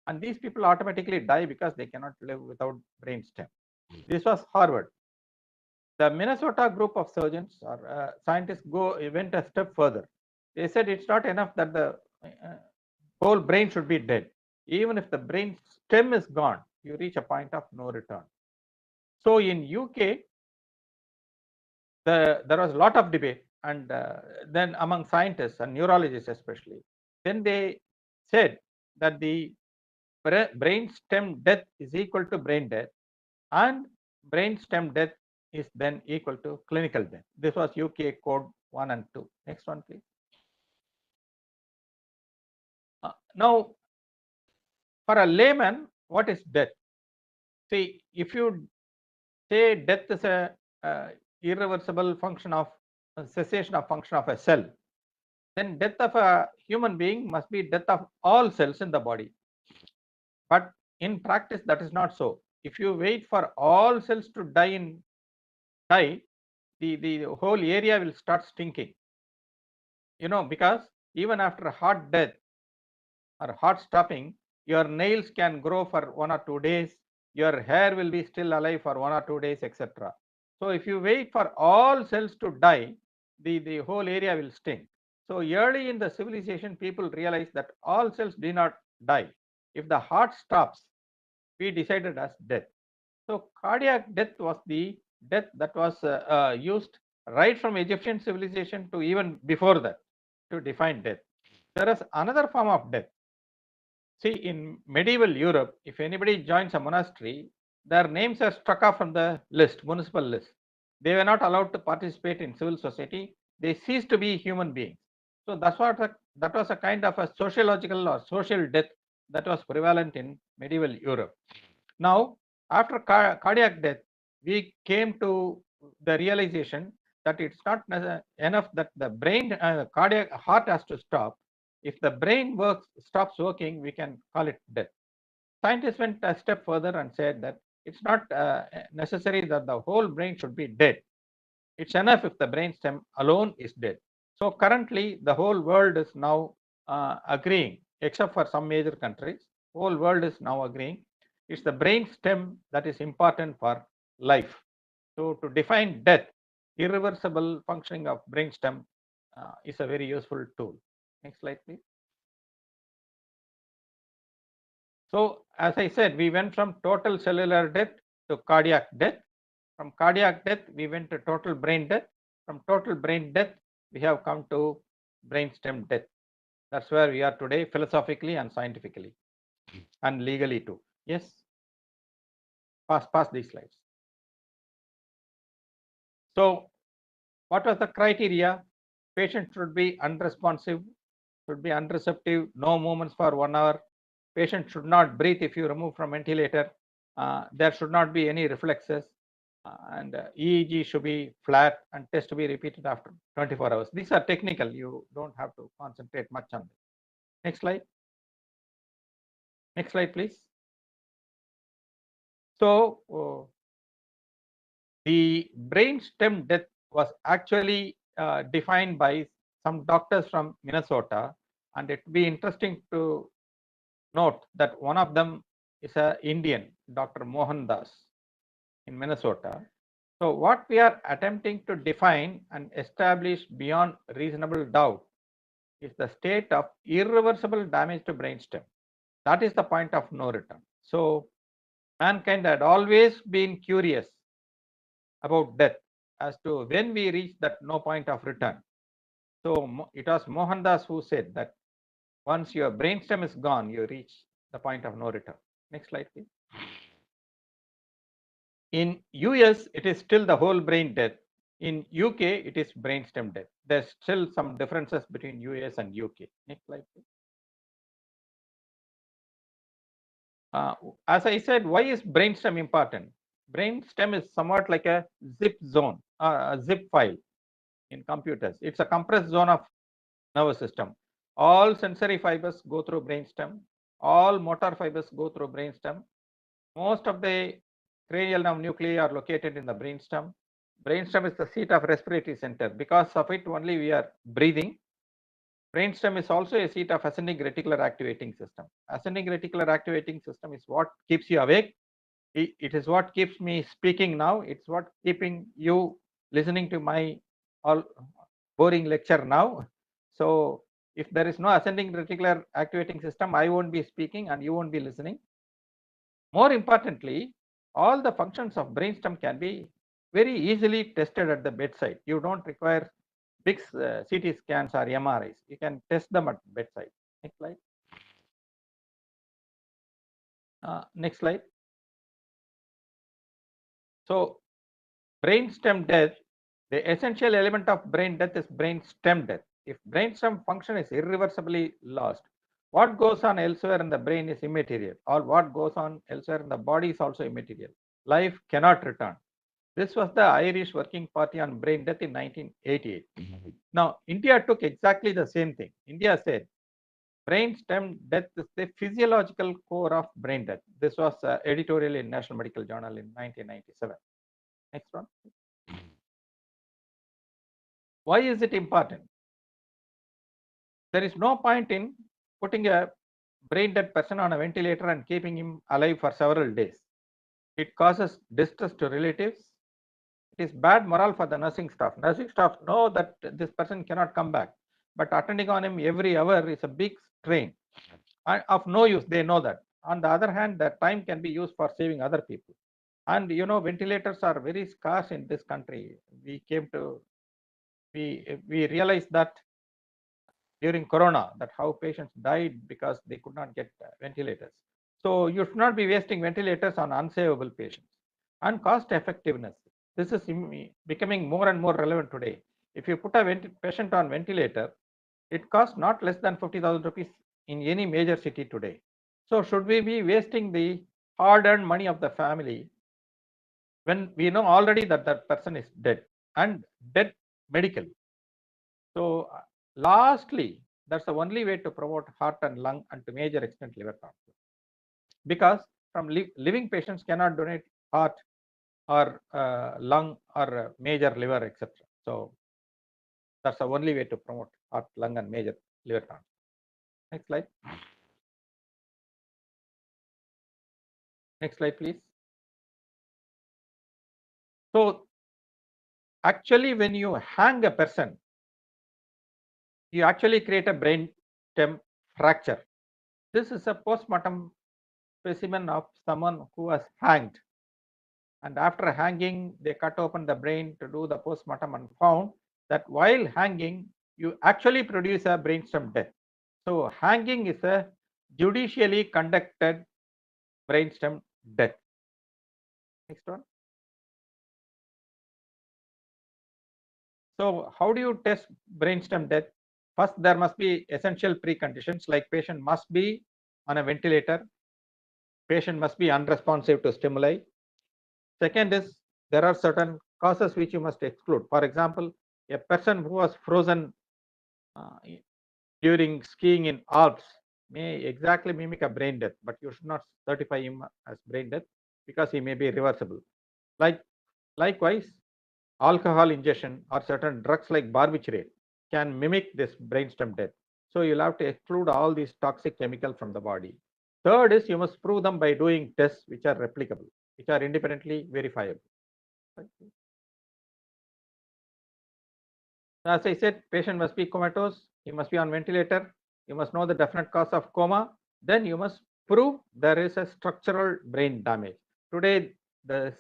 And these people automatically die because they cannot live without brain stem. This was Harvard. The Minnesota group of surgeons or scientists went a step further. They said it's not enough that the whole brain should be dead. Even if the brain stem is gone, you reach a point of no return. So in UK, there was a lot of debate, and then among scientists and neurologists especially, then they said that the brain stem death is equal to brain death, and brain stem death is then equal to clinical death. This was UK code 1 and 2. Next one, please. Now, for a layman, what is death? See, if you say death is a irreversible function of cessation of function of a cell, then death of a human being must be death of all cells in the body. But in practice, that is not so. If you wait for all cells to die, the whole area will start stinking. Because even after heart death or heart stopping, your nails can grow for 1 or 2 days, your hair will be still alive for 1 or 2 days, etc. So if you wait for all cells to die, the whole area will stink. So early in the civilization, people realized that all cells do not die. If the heart stops, we decided as death. So cardiac death was the death that was used right from Egyptian civilization to even before that to define death. There is another form of death. See, in medieval Europe, if anybody joins a monastery, their names are struck off from the list, municipal list. They were not allowed to participate in civil society. They ceased to be human beings. So that was a kind of a sociological or social death that was prevalent in medieval Europe. Now, after cardiac death, we came to the realization that it's not enough that the brain, cardiac heart has to stop. If the brain stops working, we can call it death. Scientists went a step further and said that it's not necessary that the whole brain should be dead. It's enough if the brain stem alone is dead. So currently, the whole world is now agreeing, except for some major countries. Whole world is now agreeing. It's the brain stem that is important for life. So to define death, irreversible functioning of brain stem is a very useful tool. Next slide, please. So as I said, we went from total cellular death to cardiac death. From cardiac death, we went to total brain death. From total brain death, we have come to brainstem death. That's where we are today, philosophically and scientifically, and legally too. Yes. Pass these slides. So, what was the criteria? Patient should be unresponsive, should be unreceptive, no movements for 1 hour. Patient should not breathe if you remove from ventilator. There should not be any reflexes. And EEG should be flat and test to be repeated after 24 hours. These are technical. You don't have to concentrate much on them. Next slide. Next slide, please. So the brain stem death was actually defined by some doctors from Minnesota, and it would be interesting to note that one of them is an Indian, Dr. Mohandas in Minnesota. So what we are attempting to define and establish beyond reasonable doubt is the state of irreversible damage to brainstem. That is the point of no return. So mankind had always been curious about death as to when we reach that no point of return. So it was Mohandas who said that once your brainstem is gone, you reach the point of no return. Next slide, please. In US, it is still the whole brain death. In UK, it is brainstem death. There's still some differences between US and UK. Next slide, please. As I said, why is brainstem important? Brainstem is somewhat like a zip zone, a zip file in computers. It's a compressed zone of nervous system. All sensory fibers go through brainstem. All motor fibers go through brainstem. Most of the cranial nerve nuclei are located in the brainstem. Brainstem is the seat of respiratory center. Because of it, only we are breathing. Brainstem is also a seat of ascending reticular activating system. Ascending reticular activating system is what keeps you awake. It is what keeps me speaking now. It's what keeping you listening to my all boring lecture now. So if there is no ascending reticular activating system, I won't be speaking and you won't be listening. More importantly, all the functions of brainstem can be very easily tested at the bedside. You don't require big CT scans or MRIs. You can test them at bedside. Next slide. Next slide. So brainstem death, the essential element of brain death is brainstem death. If brainstem function is irreversibly lost, what goes on elsewhere in the brain is immaterial, or what goes on elsewhere in the body is also immaterial. Life cannot return. This was the Irish Working Party on brain death in 1988. Now, India took exactly the same thing. India said brainstem death is the physiological core of brain death. This was editorial in National Medical Journal in 1997. Next one. Why is it important? There is no point in putting a brain dead person on a ventilator and keeping him alive for several days. It causes distress to relatives. It is bad morale for the nursing staff. Nursing staff know that this person cannot come back, but attending on him every hour is a big strain and of no use. They know that. On the other hand, the time can be used for saving other people. And you know, ventilators are very scarce in this country. We realized that during Corona, that how patients died because they could not get ventilators. So you should not be wasting ventilators on unsavable patients. And cost effectiveness. This is becoming more and more relevant today. If you put a patient on ventilator, it costs not less than 50,000 rupees in any major city today. So should we be wasting the hard-earned money of the family when we know already that that person is dead and dead medically? So lastly, that's the only way to promote heart and lung and to major extent liver transplant. Because from living patients cannot donate heart or lung or major liver, etc. So that's the only way to promote heart, lung, and major liver transplant. Next slide. Next slide, please. So actually, when you hang a person, you actually create a brain stem fracture. This is a post-mortem specimen of someone who was hanged. And after hanging, they cut open the brain to do the post-mortem and found that while hanging, you actually produce a brainstem death. So hanging is a judicially conducted brainstem death. Next one. So how do you test brainstem death? First, there must be essential preconditions like patient must be on a ventilator. Patient must be unresponsive to stimuli. Second is there are certain causes which you must exclude. For example, a person who was frozen during skiing in Alps may exactly mimic a brain death, but you should not certify him as brain death because he may be reversible. Likewise, alcohol ingestion or certain drugs like barbiturate can mimic this brainstem death. So you'll have to exclude all these toxic chemicals from the body. Third is you must prove them by doing tests which are replicable, which are independently verifiable. As I said, patient must be comatose, he must be on ventilator, you must know the definite cause of coma, then you must prove there is a structural brain damage. Today, the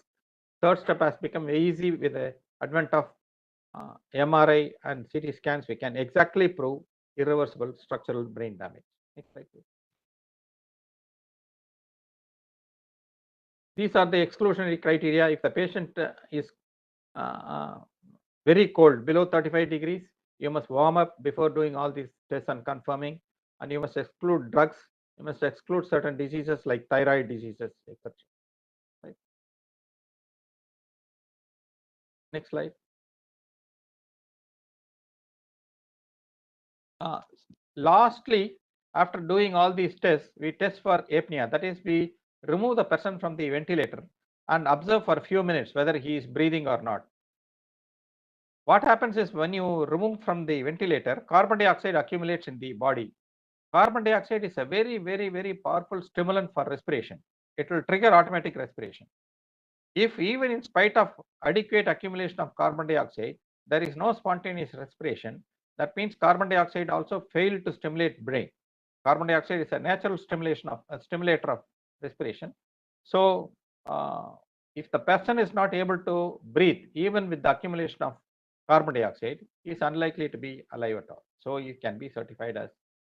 third step has become easy with the advent of MRI and CT scans. We can exactly prove irreversible structural brain damage. Next slide, please. These are the exclusionary criteria. If the patient is very cold, below 35 degrees, you must warm up before doing all these tests and confirming, and you must exclude drugs, you must exclude certain diseases like thyroid diseases, etc. Right. Next slide. Lastly, after doing all these tests, we test for apnea. That is, we remove the person from the ventilator and observe for a few minutes whether he is breathing or not. What happens is when you remove from the ventilator, carbon dioxide accumulates in the body. Carbon dioxide is a very powerful stimulant for respiration. It will trigger automatic respiration. If even in spite of adequate accumulation of carbon dioxide, there is no spontaneous respiration, that means carbon dioxide also failed to stimulate brain. Carbon dioxide is a natural stimulator of respiration. So if the person is not able to breathe, even with the accumulation of carbon dioxide, he is unlikely to be alive at all. So he can be certified as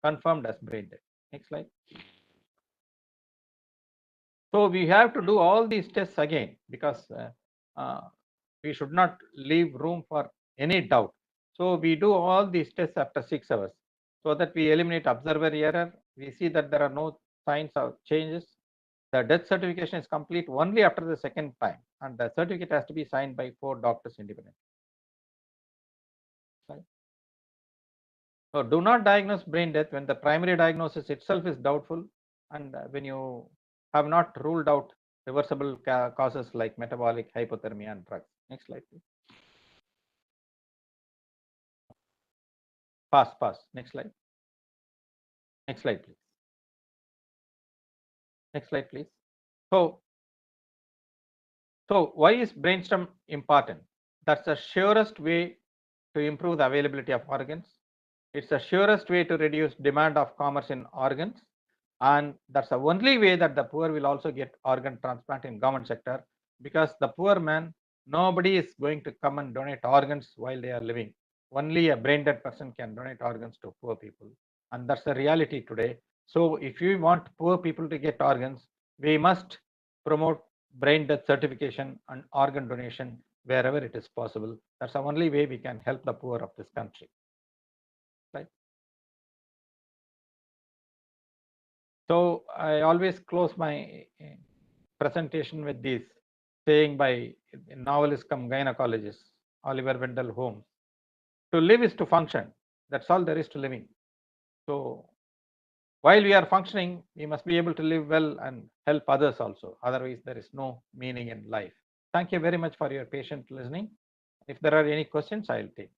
confirmed as brain dead. Next slide. So we have to do all these tests again because we should not leave room for any doubt. So we do all these tests after 6 hours so that we eliminate observer error. We see that there are no signs of changes. The death certification is complete only after the second time, and the certificate has to be signed by 4 doctors independently. So do not diagnose brain death when the primary diagnosis itself is doubtful, and when you have not ruled out reversible causes like metabolic hypothermia and drugs. Next slide, please. Pass. Next slide. Next slide, please. Next slide, please. So why is brainstem important? That's the surest way to improve the availability of organs. It's the surest way to reduce demand of commerce in organs. And that's the only way that the poor will also get organ transplant in government sector, because the poor man, nobody is going to come and donate organs while they are living. Only a brain dead person can donate organs to poor people. And that's the reality today. So if you want poor people to get organs, we must promote brain death certification and organ donation wherever it is possible. That's the only way we can help the poor of this country. Right. So I always close my presentation with this saying by novelist cum gynecologist Oliver Wendell Holmes: to live is to function. That's all there is to living. So while we are functioning, we must be able to live well and help others also. Otherwise, there is no meaning in life. Thank you very much for your patient listening. If there are any questions, I'll take.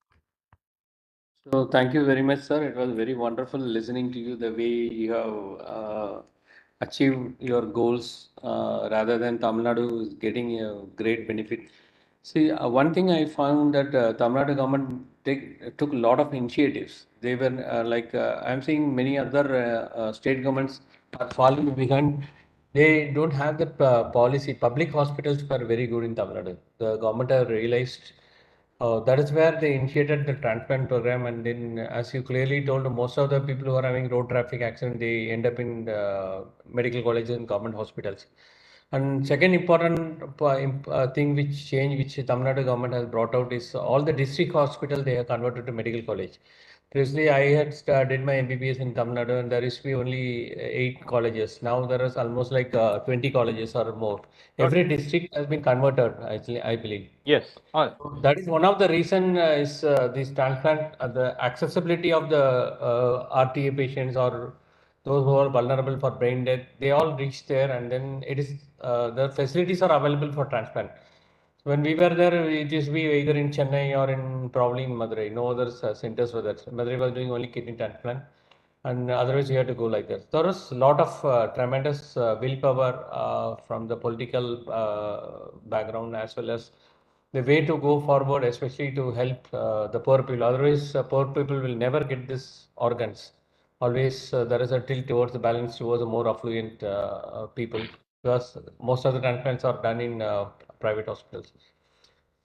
So thank you very much, sir. It was very wonderful listening to you, the way you have achieved your goals rather than Tamil Nadu is getting a great benefit. See, one thing I found that Tamil Nadu government took a lot of initiatives. They were I'm seeing many other state governments are falling behind. They don't have the policy. Public hospitals are very good in Tamil Nadu. The government have realized that is where they initiated the transplant program, and then, as you clearly told, most of the people who are having road traffic accident, they end up in medical colleges and government hospitals. And second important thing which Tamil Nadu government has brought out is all the district hospital they have converted to medical college. Previously, I had did my MBBS in Tamil Nadu, and there used to be only 8 colleges. Now there is almost like 20 colleges or more. Every district has been converted, actually, I believe. Yes. That is one of the reason is this transplant, the accessibility of the RTA patients or those who are vulnerable for brain death, they all reach there, and then it is the facilities are available for transplant. When we were there, it used to be either in Chennai or in probably in Madurai. No other centers were there. Madurai was doing only kidney transplant, and otherwise you had to go like that. There was a lot of tremendous willpower from the political background, as well as the way to go forward, especially to help the poor people. Otherwise, poor people will never get these organs. Always there is a tilt towards the balance towards the more affluent people, because most of the transplants are done in private hospitals.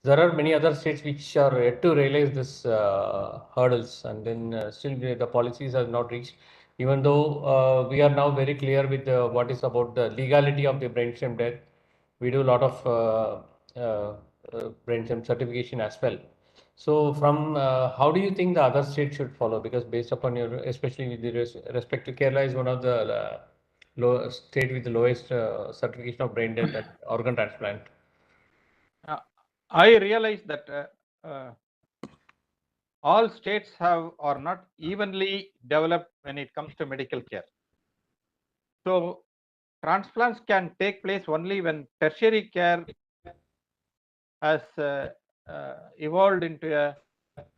There are many other states which are yet to realize this hurdles, and then still the policies have not reached. Even though we are now very clear with what is about the legality of the brainstem death, we do a lot of brainstem certification as well. So, from how do you think the other states should follow? Because based upon your, especially with the respect to Kerala, is one of the state with the lowest certification of brain death and organ transplant. I realize that all states are not evenly developed when it comes to medical care. So transplants can take place only when tertiary care has evolved into a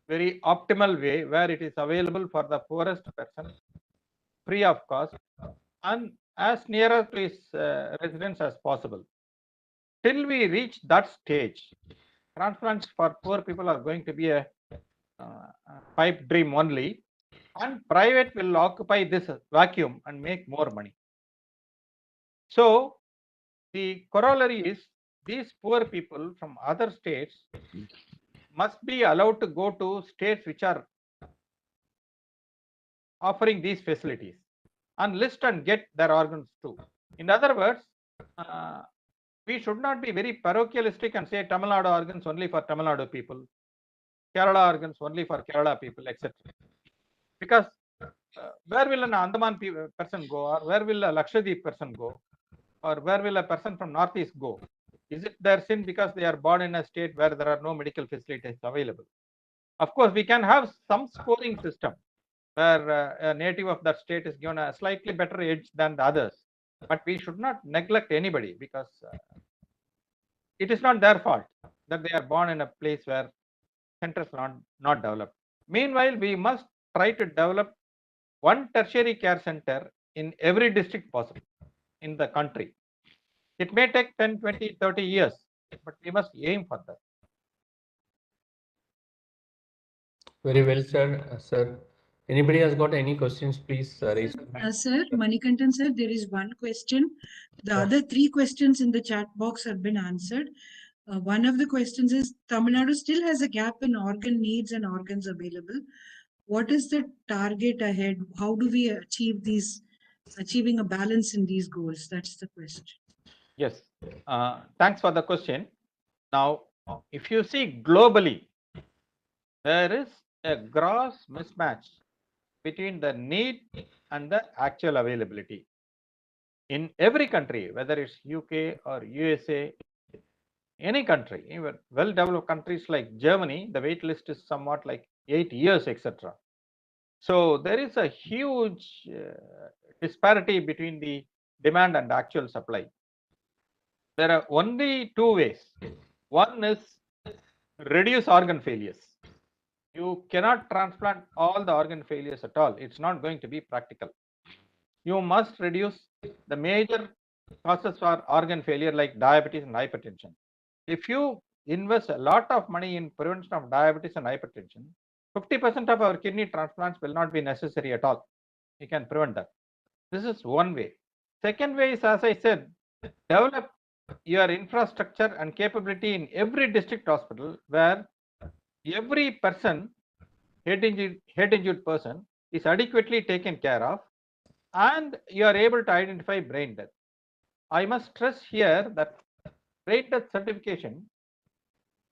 very optimal way, where it is available for the poorest person free of cost and as nearer to his residence as possible. Till we reach that stage, transplants for poor people are going to be a pipe dream only, and private will occupy this vacuum and make more money. So the corollary is, these poor people from other states must be allowed to go to states which are offering these facilities and list and get their organs too. In other words, we should not be very parochialistic and say Tamil Nadu organs only for Tamil Nadu people, Kerala organs only for Kerala people, etc. Because where will an Andaman person go, or where will a Lakshadweep person go, or where will a person from Northeast go? Is it their sin because they are born in a state where there are no medical facilities available? Of course, we can have some scoring system where a native of that state is given a slightly better edge than the others, but we should not neglect anybody, because it is not their fault that they are born in a place where centers are not developed. Meanwhile, we must try to develop one tertiary care center in every district possible in the country. It may take 10, 20, 30 years, but we must aim for that. Very well, sir. Anybody has got any questions, please raise your hand. Sir, Manikantan sir, there is one question. The Yeah. other three questions in the chat box have been answered. One of the questions is, Tamil Nadu still has a gap in organ needs and organs available. What is the target ahead? How do we achieving a balance in these goals? That's the question. Yes, thanks for the question. Now, if you see globally, there is a gross mismatch between the need and the actual availability. In every country, whether it's UK or USA, any country, even well-developed countries like Germany, the wait list is somewhat like 8 years, etc. So there is a huge disparity between the demand and actual supply. There are only two ways. One is reduce organ failures. You cannot transplant all the organ failures at all. It's not going to be practical. You must reduce the major causes for organ failure like diabetes and hypertension. If you invest a lot of money in prevention of diabetes and hypertension, 50% of our kidney transplants will not be necessary at all. You can prevent that. This is one way. Second way is, as I said, develop your infrastructure and capability in every district hospital, where every person, head injured person, is adequately taken care of, and you are able to identify brain death. I must stress here that brain death certification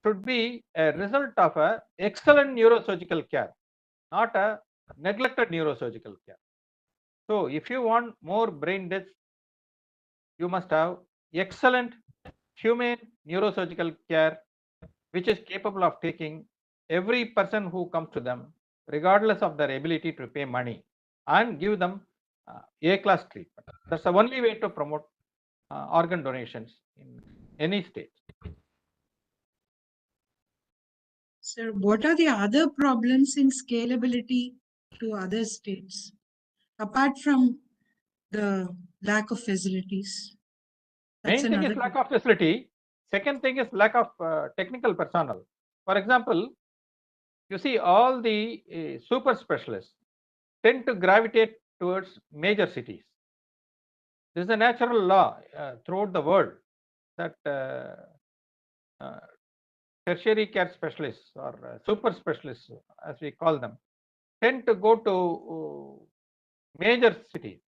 should be a result of a excellent neurosurgical care, not a neglected neurosurgical care. So if you want more brain deaths, you must have excellent humane neurosurgical care, which is capable of taking every person who comes to them, regardless of their ability to pay money, and give them A-class treatment. That's the only way to promote organ donations in any state. Sir, what are the other problems in scalability to other states, apart from the lack of facilities? That's Main thing is another. lack of facility. Second thing is lack of technical personnel. For example, you see all the super specialists tend to gravitate towards major cities. This is a natural law throughout the world that tertiary care specialists or super specialists, as we call them, tend to go to major cities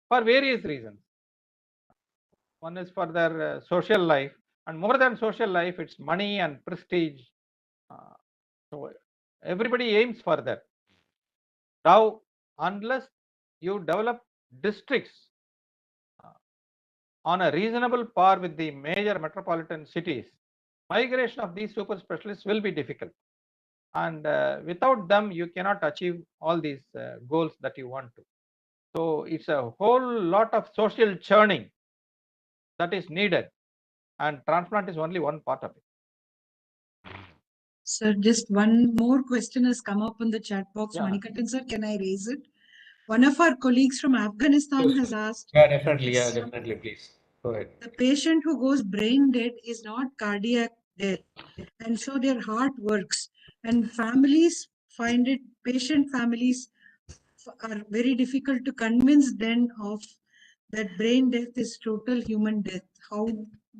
for various reasons. One is for their social life, and more than social life, it's money and prestige. So everybody aims for that. Now, unless you develop districts on a reasonable par with the major metropolitan cities, migration of these super specialists will be difficult. And without them, you cannot achieve all these goals that you want to. So it's a whole lot of social churning that is needed, and transplant is only one part of it. Sir, just one more question has come up in the chat box. Yeah. Manikantan sir, can I raise it? One of our colleagues from Afghanistan has asked. Yeah, definitely. Yeah, definitely. Please go ahead. The patient who goes brain dead is not cardiac death, and so their heart works. And families find it, patient families are very difficult to convince them of that brain death is total human death. How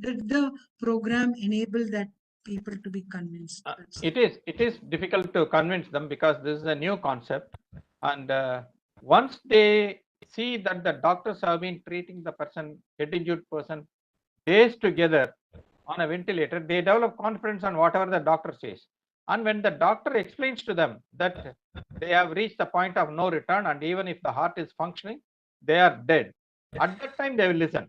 did the program enable that people to be convinced? It is difficult to convince them because this is a new concept, and once they see that the doctors have been treating the person, head injured person, days together on a ventilator, they develop confidence on whatever the doctor says. And when the doctor explains to them that they have reached the point of no return, and even if the heart is functioning, they are dead, at that time they will listen.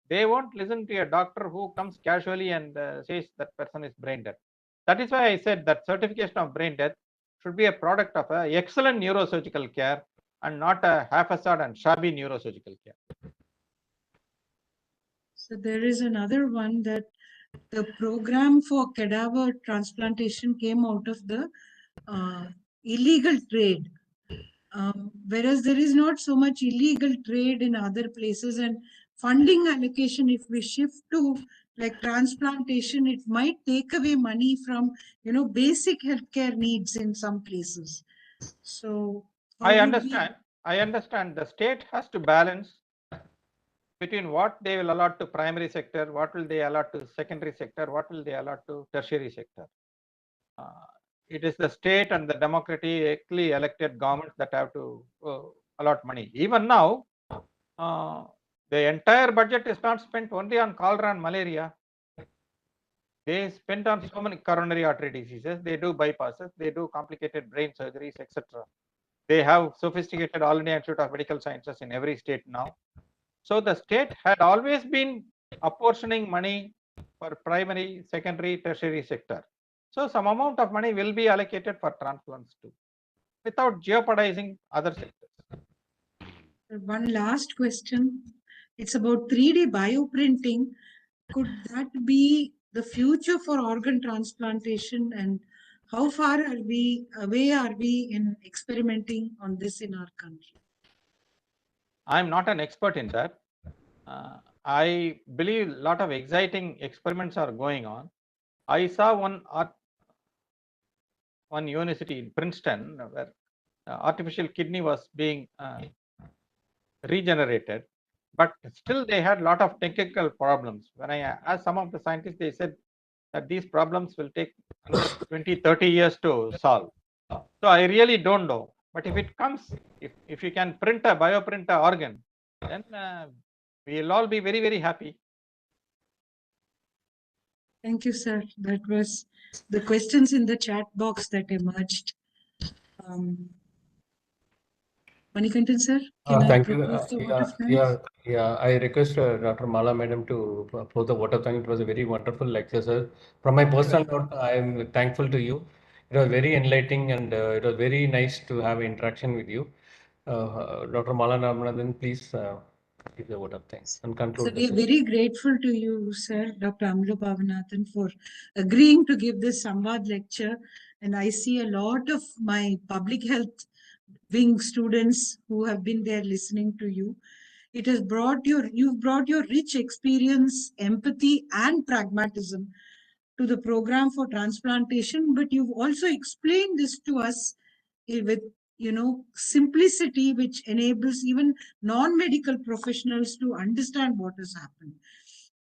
They won't listen to a doctor who comes casually and says that person is brain dead. That is why I said that certification of brain death should be a product of an excellent neurosurgical care and not a haphazard and shabby neurosurgical care. So there is another one that the program for cadaver transplantation came out of the illegal trade. Whereas there is not so much illegal trade in other places, and funding allocation, if we shift to like transplantation, it might take away money from, basic healthcare needs in some places. So I understand. I understand the state has to balance between what they will allot to primary sector, what will they allot to secondary sector, what will they allot to tertiary sector. It is the state and the democratically elected governments that have to allot money. Even now, the entire budget is not spent only on cholera and malaria. They spend on so many coronary artery diseases. They do bypasses. They do complicated brain surgeries, etc. They have sophisticated All India Institute of Medical Sciences in every state now. So the state had always been apportioning money for primary, secondary, tertiary sector. So some amount of money will be allocated for transplants too, without jeopardizing other sectors. One last question. It's about 3D bioprinting. Could that be the future for organ transplantation, and how far away are we in experimenting on this in our country? I'm not an expert in that. I believe a lot of exciting experiments are going on. I saw one university in Princeton where artificial kidney was being regenerated, but still they had a lot of technical problems. When I asked some of the scientists, they said that these problems will take 20, 30 years to solve. So I really don't know. But if it comes, if you can bioprint an organ, then we'll all be very, very happy. Thank you, sir. That was the questions in the chat box that emerged. Manikantan sir, can Thank I you. propose the vote of thanks? Yeah. I request Dr. Mala Madam to propose the vote of thanks. It was a very wonderful lecture, sir. From my personal note, I am thankful to you. It was very enlightening, and it was very nice to have interaction with you. Dr. Mala Madam, please give the vote of thanks and conclude. So we are very grateful to you, sir, Dr. Amalorpavanathan, for agreeing to give this Samvaad lecture. And I see a lot of my public health wing students who have been there listening to you. It has you've brought your rich experience, empathy, and pragmatism to the program for transplantation, but you've also explained this to us with simplicity, which enables even non-medical professionals to understand what has happened.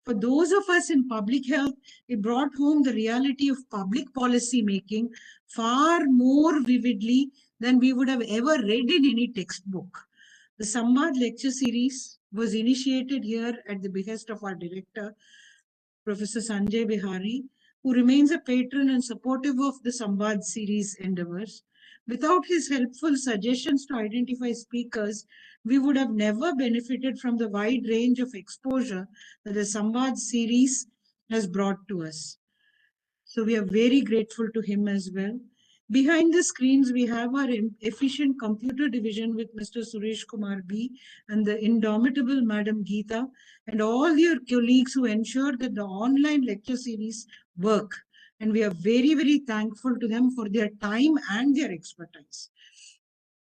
For those of us in public health, it brought home the reality of public policy making far more vividly than we would have ever read in any textbook. The Samvaad lecture series was initiated here at the behest of our director, Professor Sanjay Bihari, who remains a patron and supportive of the Samvaad series endeavors. Without his helpful suggestions to identify speakers, we would have never benefited from the wide range of exposure that the Samvaad series has brought to us. So we are very grateful to him as well. Behind the screens, we have our efficient computer division with Mr. Suresh Kumar B and the indomitable Madam Geeta and all your colleagues who ensure that the online lecture series work. And we are very, very thankful to them for their time and their expertise.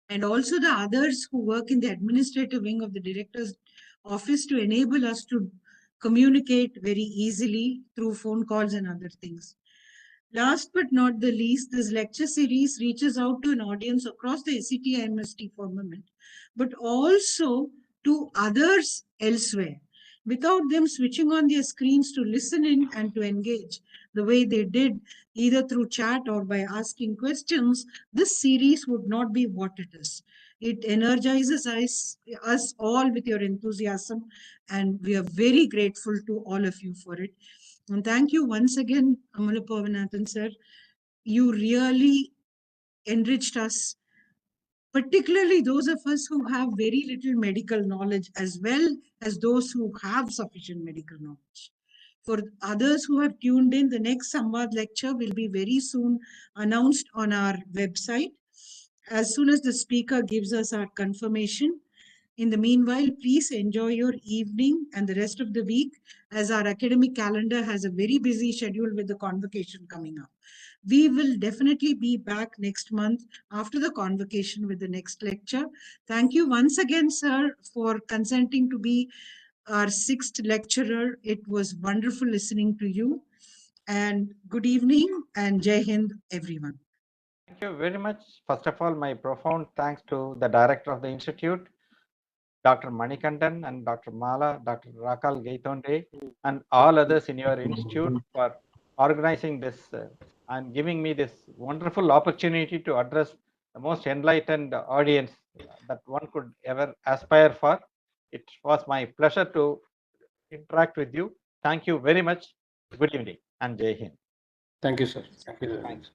And also the others who work in the administrative wing of the director's office to enable us to communicate very easily through phone calls and other things. Last but not the least, this lecture series reaches out to an audience across the SCTIMST firmament, but also to others elsewhere. Without them switching on their screens to listen in and to engage the way they did, either through chat or by asking questions, this series would not be what it is. It energizes us all with your enthusiasm, and we are very grateful to all of you for it. And thank you once again, Amalorpavanathan sir. You really enriched us, particularly those of us who have very little medical knowledge, as well as those who have sufficient medical knowledge. For others who have tuned in, the next Samvaad lecture will be very soon announced on our website as soon as the speaker gives us our confirmation. In the meanwhile, please enjoy your evening and the rest of the week, as our academic calendar has a very busy schedule with the convocation coming up. We will definitely be back next month after the convocation with the next lecture. Thank you once again, sir, for consenting to be our 6th lecturer. It was wonderful listening to you. And good evening and Jai Hind, everyone. Thank you very much. First of all, my profound thanks to the director of the institute, Dr. Manikandan, and Dr. Mala, Dr. Rakal Gaitonde, and all others in your institute for organizing this and giving me this wonderful opportunity to address the most enlightened audience that one could ever aspire for. It was my pleasure to interact with you. Thank you very much. Good evening and Jai Hind. Thank you, sir. Thank you very much.